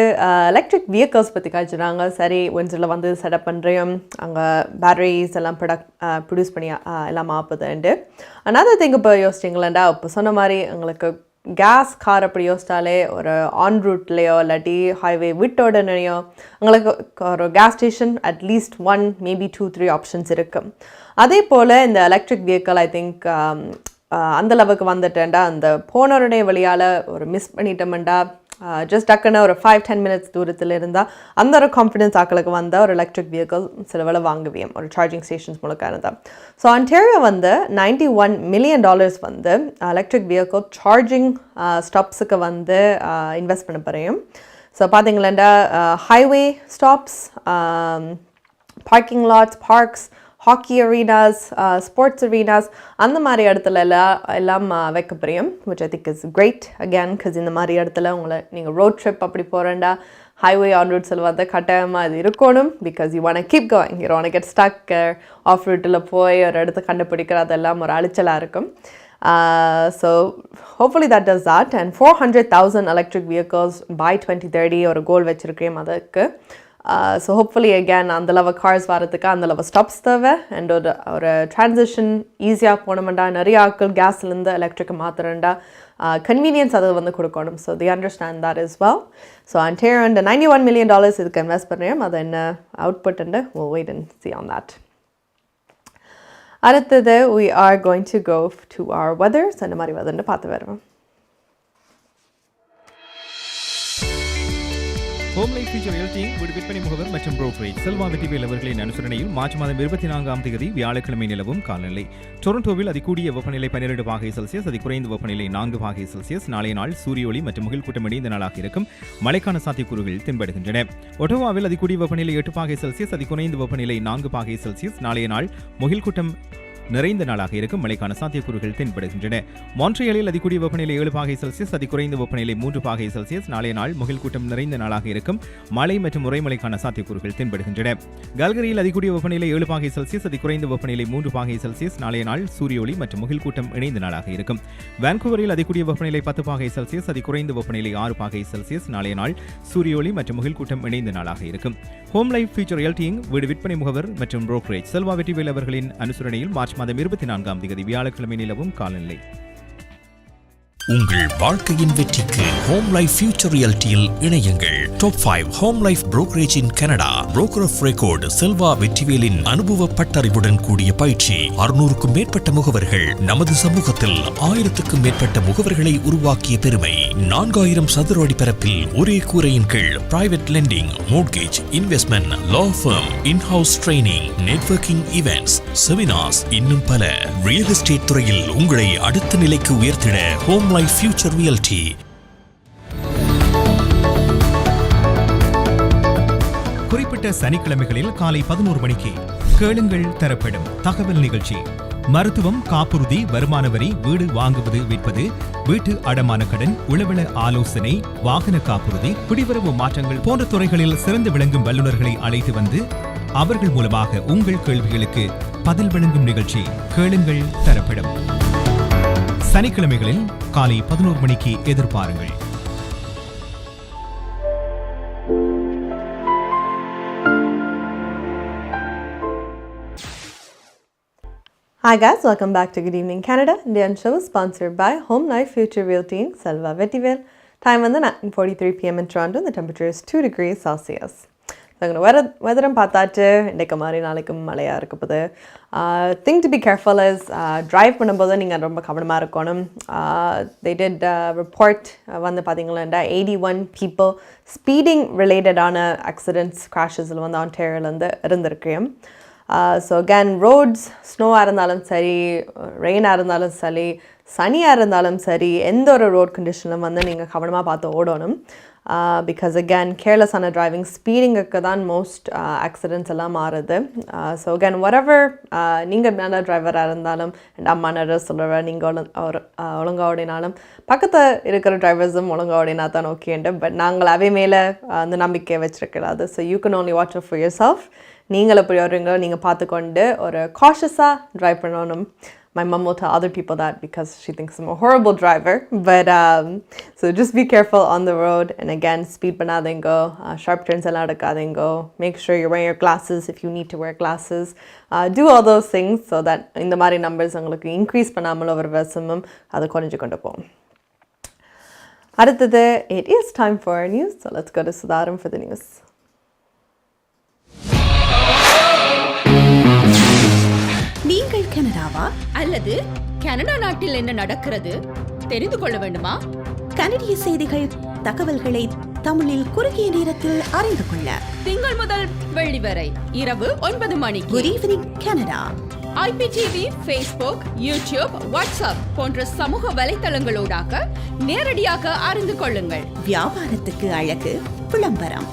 எலக்ட்ரிக் வெஹிக்கல்ஸ் பற்றி காய்ச்சிடுறாங்க. சரி, ஒன்றில் வந்து செட்டப் பண்ணுறோம், அங்கே பேட்டரிஸ் எல்லாம் ப்ரொடியூஸ் பண்ணி எல்லாம் ஆப்புதுண்டு. அனதர் திங் இப்போ யோசிச்சிங்களேண்டா, இப்போ சொன்ன மாதிரி எங்களுக்கு கேஸ் கார் அப்படி யோசிச்சாலே ஒரு ஆன் ரூட்லேயோ இல்லாட்டி ஹைவே விட்டோடனையோ எங்களுக்கு ஒரு gas station at least 1 maybe 2-3 options இருக்குது. அதே போல் இந்த எலக்ட்ரிக் வெஹிக்கல் ஐ திங்க் அந்த அளவுக்கு வந்துட்டேன்டா, அந்த போனருடைய வழியால் ஒரு மிஸ் பண்ணிட்டோம்டா, ஜஸ்ட் டக்குன்னு ஒரு 5-10 மினிட்ஸ் தூரத்தில் இருந்தால் அந்த ஒரு கான்ஃபிடன்ஸ் ஆக்களுக்கு வந்தால் ஒரு எலக்ட்ரிக் வெஹிக்கிள் சில வேலை வாங்குவேன் ஒரு சார்ஜிங் ஸ்டேஷன்ஸ் மூலமாக இருந்தால். ஸோ ஆன்டாரியோ வந்து $91 million வந்து எலக்ட்ரிக் வெஹிக்கிள் சார்ஜிங் ஸ்டாப்ஸுக்கு வந்து இன்வெஸ்ட் பண்ண போகிறேன். ஸோ பார்த்தீங்களா highway stops, parking lots, parks, hockey arenas, sports arenas அந்த மாதிரி இடத்துல எல்லாம் வைக்க போகிறோம், which I think is great again because இந்த மாதிரி இடத்துல உங்களை நீங்கள் ரோட் ட்ரிப் அப்படி போகிறேன்டா ஹைவே ஆன் ரூட்ஸில் வந்து கட்டாயமாக அது இருக்கணும் because you want to keep going, you don't want to get stuck off ரூட்டில் போய் ஒரு இடத்த கண்டுபிடிக்கிற அதெல்லாம் ஒரு அழிச்சலாக இருக்கும். So hopefully that does that and 400,000 electric vehicles by 2030 ஒரு கோல் வச்சுருக்கேன். அதுக்கு ஸோ ஹோப்ஃபுல்லி அகேன் அந்தளவு கார்ஸ் வரதுக்கு அந்தளவு ஸ்டாப்ஸ் தேவை அண்ட் ஒரு ட்ரான்சிஷன் ஈஸியாக போனோம்டா நிறைய ஆட்கள் கேஸ்லேருந்து எலக்ட்ரிக்கு மாற்றுறேன்டா கன்வீனியன்ஸ் அதை வந்து கொடுக்கணும். So the understand that is well. So Ontario இந்த $91 million இதுக்கு இன்வெஸ்ட் பண்ணுறோம். அதை என்ன அவுட்புட் உண்டு we'll wait and see on that. அடுத்தது we are going to go to our weather. So இந்த மாதிரி weatherன்னு பார்த்து வருவோம். ஹோம் லைஃப் ஃபியூச்சர் ரியல்டிங் வீடு விற்பனை முகவர் மற்றும் புரோக்கரேஜ் செல்வா வெற்றிவேல் அவர்களின் அனுசரணையில் மார்ச் மாதம் 24ஆம் தேதி வியாழக்கிழமை நிலவும் காலநிலை. டொரண்டோவில் அதிகூடிய வெப்பநிலை 12 பாகை செல்சியஸ், அதி குறைந்த வெப்பநிலை 4 பாகை செல்சியஸ். நாளைய நாள் சூரிய ஒளி மற்றும் முகில் கூட்டம் இணைந்த நாளாக இருக்கும். மழைக்கான சாத்தியக்கூறுகள் தென்படுகின்றன. ஒட்டோவாவில் அதிகூடிய வெப்பநிலை 8 பாகை செல்சியஸ், அதி குறைந்த வெப்பநிலை 4 பாகை செல்சியஸ். நாளைய நாள் முகில் கூட்டம் நிறைந்த நாளாக இருக்கும். மழைக்கான சாத்தியக்கூறுகள் தென்படுகின்றன. மான்ட்ரியாலில் அதிகூடிய வெப்பநிலை 7 பாகை செல்சியஸ், அதி குறைந்த வெப்பநிலை 3 பாகை செல்சியஸ். நாளைய நாள் முகில் கூட்டம் நிறைந்த நாளாக இருக்கும். மழை மற்றும் உறைமழைக்கான சாத்தியக்கூறுகள் தென்படுகின்றன. கால்கரியில் அதிகூடிய வெப்பநிலை 7 பாகை செல்சியஸ், அதி குறைந்த வெப்பநிலை 3 பாகை செல்சியஸ். நாளைய நாள் சூரிய ஒளி மற்றும் முகில் கூட்டம் இணைந்த நாளாக இருக்கும். வான்கூவரில் அதிகூடிய வெப்பநிலை 10 பாகை செல்சியஸ், அதி குறைந்த வெப்பநிலை 6 பாகை செல்சியஸ். நாளைய நாள் சூரிய ஒளி மற்றும் முகில் கூட்டம் இணைந்த நாளாக இருக்கும். ஹோம் லைஃப் ஃபியூச்சர் ரியல்டிங் வீடு விற்பனை முகவர் மற்றும் புரோக்கரேஜ் செல்வா வெற்றிவேல் அவர்களின் அனுசரணையில் மார்ச் மாதம் 24ஆம் தேதி வியாழக்கிழமை நிலவும் காலநிலை. உங்கள் வாழ்க்கையின் வெற்றிக்கு ஹோம் லைஃப் ஃபியூச்சர் ரியல்டியில் இணையுங்கள். Top 5 home life brokerage in Canada. Broker of record Selva வெற்றிவேலின் அனுபவ பட்டறிவுடன் கூடிய பயிற்சி. 600க்கும் மேற்பட்ட முகவர்கள். நமது சமூகத்தில் 1000க்கும் மேற்பட்ட முகவர்களை உருவாக்கிய பெருமை. 4000 சதுர அடி பரப்பில் ஒரே கூரையின் கீழ் private lending, mortgage, investment, law firm, in house training, networking events, seminars, இன்னும் பல. ரியல் எஸ்டேட் துறையில் உங்களை அடுத்த நிலைக்கு உயர்த்திட ஹோம் லைஃப் ஃபியூச்சர் ரியல்டி. குறிப்பிட்ட சனிக்கிழமைகளில் காலை 11 மணிக்கு கேளுங்கள் தரப்படும் தகவல் நிகழ்ச்சி. மருத்துவம், காப்புறுதி, வருமான வரி, வீடு வாங்குவது விற்பது, வீட்டு அடமான கடன், உளவள ஆலோசனை, வாகன காப்புறுதி, குடிவரவு மாற்றங்கள் போன்ற துறைகளில் சிறந்து விளங்கும் வல்லுநர்களை அழைத்து வந்து அவர்கள் மூலமாக உங்கள் கேள்விகளுக்கு பதில் வழங்கும் நிகழ்ச்சி கேளுங்கள் தரப்படும். சனிக்கிழமைகளில் காலை 11 மணிக்கு எதிர்பாருங்கள். Hi guys, welcome back to Good Evening Canada. Indian show is sponsored by Home Life Future Realty Inc. Selva Vettivel. Time on the 9:43 p.m. in Toronto. The temperature is 2 degrees Celsius. வெதரும் பார்த்தாச்சு இன்றைக்கு மாதிரி நாளைக்கும் மழையாக இருக்க போது. Thing to be careful is drive பண்ணும்போது நீங்கள் ரொம்ப கவனமாக இருக்கணும். they did report வந்து பார்த்தீங்களா 81 people ஸ்பீடிங் ரிலேட்டடான ஆக்சிடென்ட்ஸ் கிராஷஸில் வந்து ஆன்டேரியோலேருந்து இருந்திருக்கு. ஸோ அகேன் ரோட்ஸ் ஸ்னோவாக இருந்தாலும் சரி, ரெயினாக இருந்தாலும் சரி, சனியாக இருந்தாலும் சரி, எந்த ஒரு ரோட் கண்டிஷனிலும் வந்து நீங்கள் கவனமாக பார்த்து ஓடணும். பிகாஸ் அகேன் கேர்லெஸ்ஸான டிரைவிங், ஸ்பீடிங்குக்கு தான் மோஸ்ட் ஆக்சிடென்ட்ஸ் எல்லாம் மாறுது. ஸோ அகேன் whatever நீங்கள் நல்ல டிரைவராக இருந்தாலும் அண்ட் அம்மா நிறைய சொல்கிற நீங்கள் ஒழுங்காக ஓடினாலும் பக்கத்தில் இருக்கிற டிரைவர்ஸும் ஒழுங்காக ஓடினா தான் ஓகேண்டு. பட் நாங்கள் அவை மேலே அந்த நம்பிக்கையை வச்சுருக்கிறாது. So you can only watch out for yourself. நீங்கள் எப்படி ஓடுறீங்களோ நீங்கள் பார்த்துக்கொண்டு ஒரு காஷியஸாக ட்ரைவ் பண்ணணும். My mom will tell other people that because she thinks I'm a horrible driver. But so just be careful on the road. And again, speed panadingo, sharp turns aladakadingo. Make sure you're wearing your glasses if you need to wear glasses. Do all those things so that in the mari numbers ungalukku increase panamal over vesamum adu korinju kondu pogum. Aduthadu, it is time for our news. So let's go to Sudaram for the news. நீங்கள் கனடாவா அல்லது Canada நாட்டில் என்ன நடக்கிறது தெரிந்து கொள்ள வேண்டுமா? கனடிய செய்திகள், தகவல்களை தமிழில் குறுகிய நேரத்தில் அறிந்து கொள்ள திங்கள் முதல் வெள்ளி வரை இரவு 9 மணிக்கு good evening Canada IPTV, Facebook, YouTube, WhatsApp போன்ற சமூக வலைத்தளங்களூடாக நேரடியாக அறிந்து கொள்ளுங்கள். வியாபாரத்துக்கு அழகு விளம்பரம்.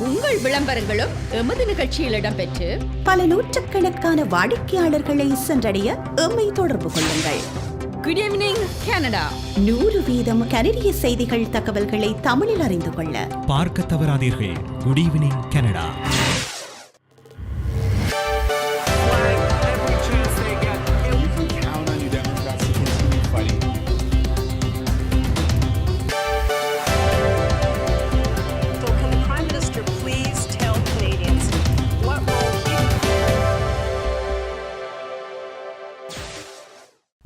உங்கள் விளம்பரங்களும் எமது நிகழ்ச்சியில் இடம்பெற்று பல நூற்றுக்கணக்கான வாடிக்கையாளர்களை சென்றடைய எம்மை தொடர்பு கொள்ளுங்கள். Good evening Canada. 100% கனடிய செய்திகள், தகவல்களை தமிழில் அறிந்து கொள்ள பார்க்க தவறாதீர்கள். Good evening Canada.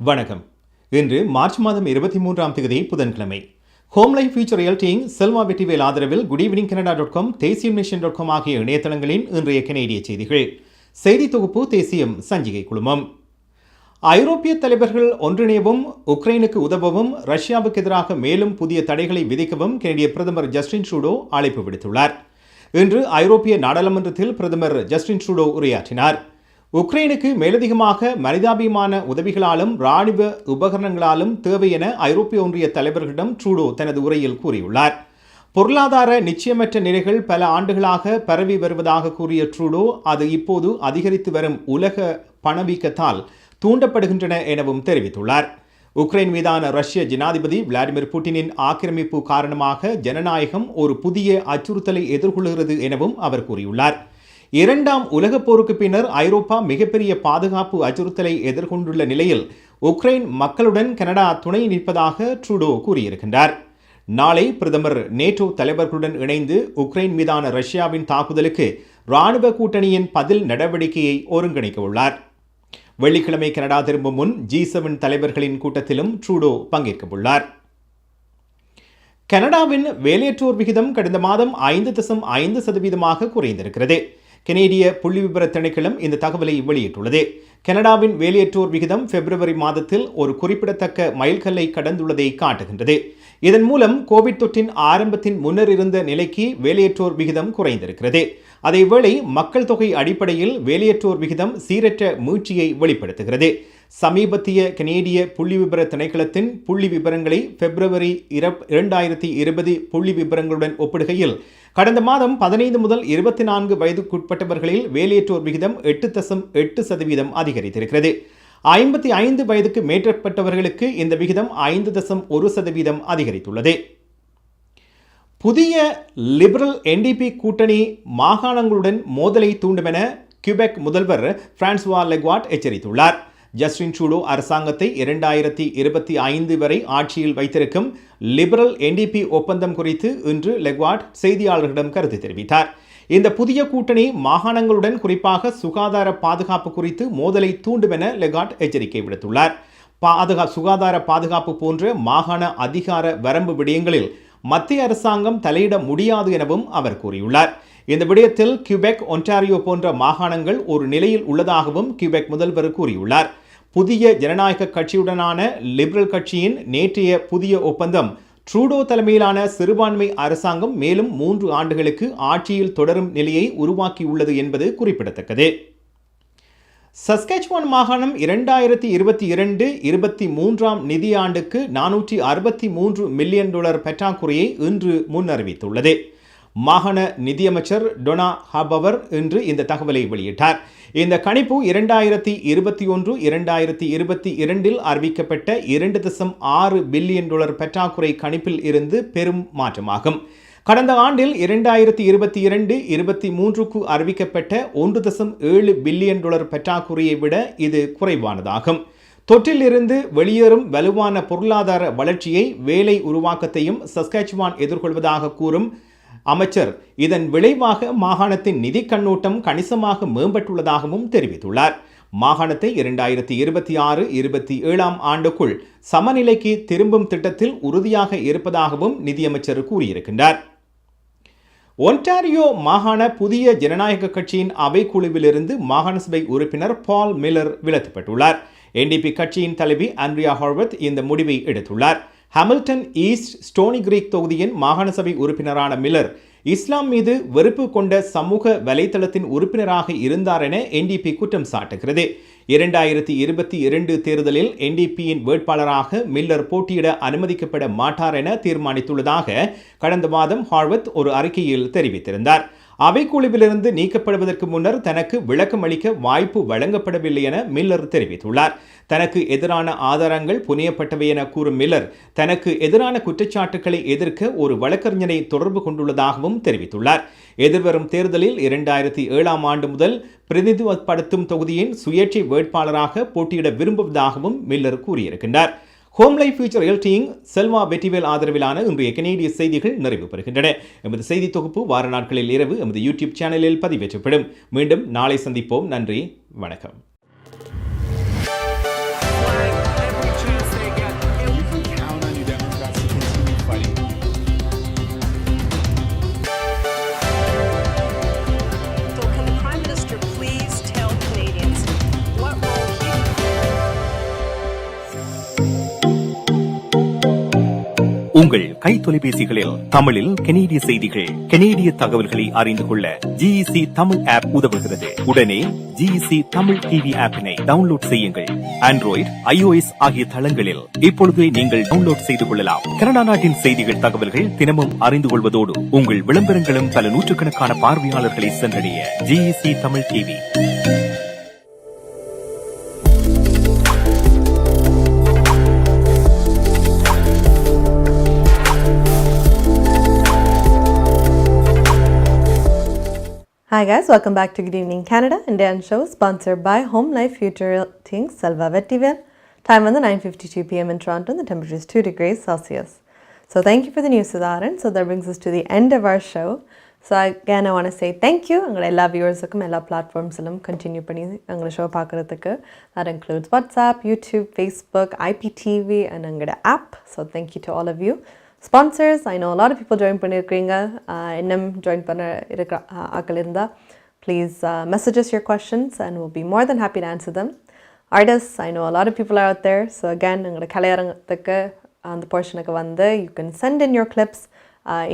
வணக்கம். இன்று மார்ச் மாதம் 23ஆம் தேதி புதன்கிழமை. Home life future realty Selva Vetrivel ஆதரவில் GoodEveningCanada.com, தேசியமிஷன்.com ஆகிய இணையதளங்களின் இன்றைய கனேடிய செய்திகள். செய்தி தொகுப்பு தேசியம் சஞ்சிகை குழுமம். ஐரோப்பிய தலைவர்கள் ஒன்றிணையவும் உக்ரைனுக்கு உதவவும் ரஷ்யாவுக்கு எதிராக மேலும் புதிய தடைகளை விதிக்கவும் கனடிய பிரதமர் ஜஸ்டின் ட்ரூடோ அழைப்பு விடுத்துள்ளார். இன்று ஐரோப்பிய நாடாளுமன்றத்தில் பிரதமர் ஜஸ்டின் ட்ரூடோ உரையாற்றினார். உக்ரைனுக்கு மேலதிகமாக மனிதாபிமான உதவிகளாலும் இராணுவ உபகரணங்களாலும் தேவை என ஐரோப்பிய ஒன்றிய தலைவர்களிடம் ட்ரூடோ தனது உரையில் கூறியுள்ளார். பொருளாதார நிச்சயமற்ற நிலைகள் பல ஆண்டுகளாக பரவி வருவதாக கூறிய ட்ரூடோ அது இப்போது அதிகரித்து வரும் உலக பணவீக்கத்தால் தூண்டப்படுகின்றன எனவும் தெரிவித்துள்ளார். உக்ரைன் மீதான ரஷ்ய ஜனாதிபதி விளாடிமிர் புட்டினின் ஆக்கிரமிப்பு காரணமாக ஜனநாயகம் ஒரு புதிய அச்சுறுத்தலை எதிர்கொள்கிறது எனவும் அவர் கூறியுள்ளார். இரண்டாம் உலகப் போருக்கு பின்னர் ஐரோப்பா மிகப்பெரிய பாதுகாப்பு அச்சுறுத்தலை எதிர்கொண்டுள்ள நிலையில் உக்ரைன் மக்களுடன் கனடா துணை நிற்பதாக ட்ரூடோ கூறியிருக்கின்றார். நாளை பிரதமர் நேட்டோ தலைவர்களுடன் இணைந்து உக்ரைன் மீதான ரஷ்யாவின் தாக்குதலுக்கு இராணுவ கூட்டணியின் பதில் நடவடிக்கையை ஒருங்கிணைக்க உள்ளார். வெள்ளிக்கிழமை கனடா திரும்பும் முன் G7 தலைவர்களின் கூட்டத்திலும் ட்ரூடோ பங்கேற்க உள்ளார். கனடாவின் வேலையற்றோர் விகிதம் கடந்த மாதம் 5.5% குறைந்திருக்கிறது. கனேடிய புள்ளிவிபர திணைக்களம் இந்த தகவலை வெளியிட்டுள்ளது. கனடாவின் வேலையற்றோர் விகிதம் பிப்ரவரி மாதத்தில் ஒரு குறிப்பிடத்தக்க மைல்கல்லை கடந்துள்ளதை காட்டுகின்றது. இதன் மூலம் கோவிட் தொற்றின் ஆரம்பத்தின் முன்னர் இருந்த நிலைக்கு வேலையற்றோர் விகிதம் குறைந்திருக்கிறது. அதேவேளை மக்கள் தொகை அடிப்படையில் வேலையற்றோர் விகிதம் சீரற்ற மீட்சியை வெளிப்படுத்துகிறது. சமீபத்திய கனேடிய புள்ளி விபர திணைக்களத்தின் புள்ளி விபரங்களை பிப்ரவரி 2020 புள்ளி விபரங்களுடன் ஒப்பிடுகையில் கடந்த மாதம் 15 முதல் 24 வயதுக்குட்பட்டவர்களில் வேலையற்றோர் விகிதம் 8.8% அதிகரித்திருக்கிறது. 55 வயதுக்கு மேற்பட்டவர்களுக்கு இந்த விகிதம் 5.1% அதிகரித்துள்ளது. புதிய லிபரல் NDP கூட்டணி மாகாணங்களுடன் மோதலை தூண்டும் என கியூபெக் முதல்வர் பிரான்சுவா லெக்வாட் எச்சரித்துள்ளார். ஜஸ்டின் ட்ரூடோ அரசாங்கத்தை 2025 வரை ஆட்சியில் வைத்திருக்கும் லிபரல் NDP ஒப்பந்தம் குறித்து இன்று லெக்வாட் செய்தியாளர்களிடம் கருத்து தெரிவித்தார். இந்த புதிய கூட்டணி மாகாணங்களுடன் குறிப்பாக சுகாதார பாதுகாப்பு குறித்து மோதலை தூண்டும் என லெகாட் எச்சரிக்கை விடுத்துள்ளார். சுகாதார பாதுகாப்பு போன்ற மாகாண அதிகார வரம்பு விடயங்களில் மத்திய அரசாங்கம் தலையிட முடியாது எனவும் அவர் கூறியுள்ளார். இந்த விடயத்தில் கியூபெக், ஒன்டாரியோ போன்ற மாகாணங்கள் ஒரு நிலையில் உள்ளதாகவும் கியூபெக் முதல்வர் கூறியுள்ளார். புதிய ஜனநாயக கட்சியுடனான லிபரல் கட்சியின் நேற்றைய புதிய ஒப்பந்தம் ட்ரூடோ தலைமையிலான சிறுபான்மை அரசாங்கம் மேலும் 3 ஆண்டுகளுக்கு ஆட்சியில் தொடரும் நிலையை உருவாக்கியுள்ளது என்பது குறிப்பிடத்தக்கது. சஸ்கெச்சுவான் மாகாணம் 2022-23 நிதியாண்டுக்கு $463 மில்லியன் பற்றாக்குறையை இன்று முன்னறிவித்துள்ளது. மாகாண நிதியமைச்சர் டொனா ஹாபவர் இன்று இந்த தகவலை வெளியிட்டார். இந்த கணிப்பு 2021-2022 அறிவிக்கப்பட்ட $2.6 பில்லியன் பற்றாக்குறை கணிப்பில் இருந்து பெரும் மாற்றமாகும். கடந்த ஆண்டில் 2022-23 அறிவிக்கப்பட்ட $1.7 பில்லியன் பற்றாக்குறையை விட இது குறைவானதாகும். தொற்றிலிருந்து வெளியேறும் வலுவான பொருளாதார வளர்ச்சியை, வேலை உருவாக்கத்தையும் சஸ்கெச்சுவான் எதிர்கொள்வதாக கூறும் அமைச்சர் இதன் விளைவாக மாகாணத்தின் நிதி கண்ணோட்டம் கணிசமாக மேம்பட்டுள்ளதாகவும் தெரிவித்துள்ளார். மாகாணத்தை 2026-27 ஆண்டுக்குள் சமநிலைக்கு திரும்பும் திட்டத்தில் உறுதியாக இருப்பதாகவும் நிதியமைச்சர் கூறியிருக்கின்றார். ஒன்டாரியோ மாகாண புதிய ஜனநாயக கட்சியின் அவைக்குழுவிலிருந்து மாகாண சபை உறுப்பினர் பால் மில்லர் விலக்கப்பட்டுள்ளார். NDP கட்சியின் தலைவி ஆண்ட்ரியா ஹார்வத் இந்த முடிவை எடுத்துள்ளார். ஹாமில்டன் ஈஸ்ட் ஸ்டோனி கிரீக் தொகுதியின் மாகாண சபை உறுப்பினரான மில்லர் இஸ்லாம் மீது வெறுப்பு கொண்ட சமூக வலைதளத்தின் உறுப்பினராக இருந்தார் என NDP குற்றம் சாட்டுகிறது. 2022 தேர்தலில் NDPயின் வேட்பாளராக மில்லர் போட்டியிட அனுமதிக்கப்பட மாட்டார் என தீர்மானித்துள்ளதாக கடந்த மாதம் ஹார்வத் ஒரு அறிக்கையில் தெரிவித்திருந்தார். அவைக்குழுவிலிருந்து நீக்கப்படுவதற்கு முன்னர் தனக்கு விளக்கம் அளிக்க வாய்ப்பு வழங்கப்படவில்லை என மில்லர் தெரிவித்துள்ளார். தனக்கு எதிரான ஆதாரங்கள் புனையப்பட்டவை என கூறும் மில்லர் தனக்கு எதிரான குற்றச்சாட்டுக்களை எதிர்க்க ஒரு வழக்கறிஞரை தொடர்பு கொண்டுள்ளதாகவும் தெரிவித்துள்ளார். எதிர்வரும் தேர்தலில் 2007 ஆண்டு முதல் பிரதிநிதித்துவப்படுத்தும் தொகுதியின் சுயேட்சை வேட்பாளராக போட்டியிட விரும்புவதாகவும் மில்லர் கூறியிருக்கின்றார். Home life future realty Selva Vetrivel ஆதரவிலான இன்றைய கனேடிய செய்திகள் நிறைவு பெறுகின்றன. எமது செய்தி தொகுப்பு வார நாட்களில் இரவு எமது யூடியூப் சேனலில் பதிவேற்றப்படும். மீண்டும் நாளை சந்திப்போம். நன்றி, வணக்கம். உங்கள் கை தொலைபேசிகளில் தமிழில் கனேடிய செய்திகள், கனேடிய தகவல்களை அறிந்து கொள்ள GEC தமிழ் ஆப் உதவுகிறது. உடனே GEC தமிழ் டிவி ஆப்பினை டவுன்லோட் செய்யுங்கள். ஆண்ட்ராய்டு, iOS ஆகிய தளங்களில் இப்பொழுதே நீங்கள் டவுன்லோட் செய்து கொள்ளலாம். கனடா நாட்டின் செய்திகள், தகவல்கள் தினமும் அறிந்து கொள்வதோடு உங்கள் விளம்பரங்களும் பல நூற்றுக்கணக்கான பார்வையாளர்களை சென்றடைய GEC Tamil TV. Hi guys, welcome back to Good Evening Canada, Indian show sponsored by Home Life Future Things, Selva Vettivel. Time on the 9:52 p.m. in Toronto, and the temperature is 2 degrees Celsius. So thank you for the news, Sudharan. So that brings us to the end of our show. So again, I want to say thank you. எல்லா வியூவர்ஸுக்கும் எல்லா பிளாட்ஃபார்ம்ஸிலும் continue பண்ணி எங்களோட show பார்க்குறதுக்கு. That includes WhatsApp, YouTube, Facebook, IPTV, and எங்களோட app. So thank you to all of you. Sponsors, I know a lot of people join பண்ணியிருக்கிறீங்க. இன்னும் join பண்ண இருக்கிற ஆக்கள் இருந்தால் please message us your questions and we'll be more than happy to answer them. Artists, I know a lot of people are out there. So again, எங்களோட கலையரங்கத்துக்கு அந்த போர்ஷனுக்கு வந்து you can send in your clips,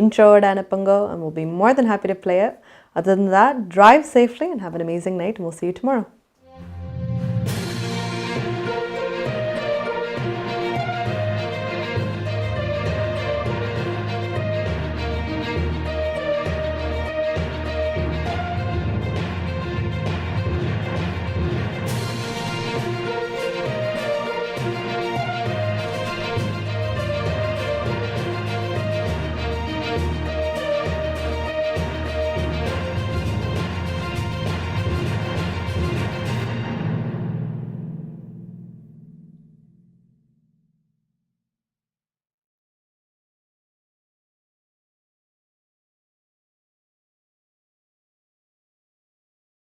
intro அனுப்புங்க, and we'll be more than happy to play it. Other than that, drive safely and have an amazing night, and we'll see you tomorrow.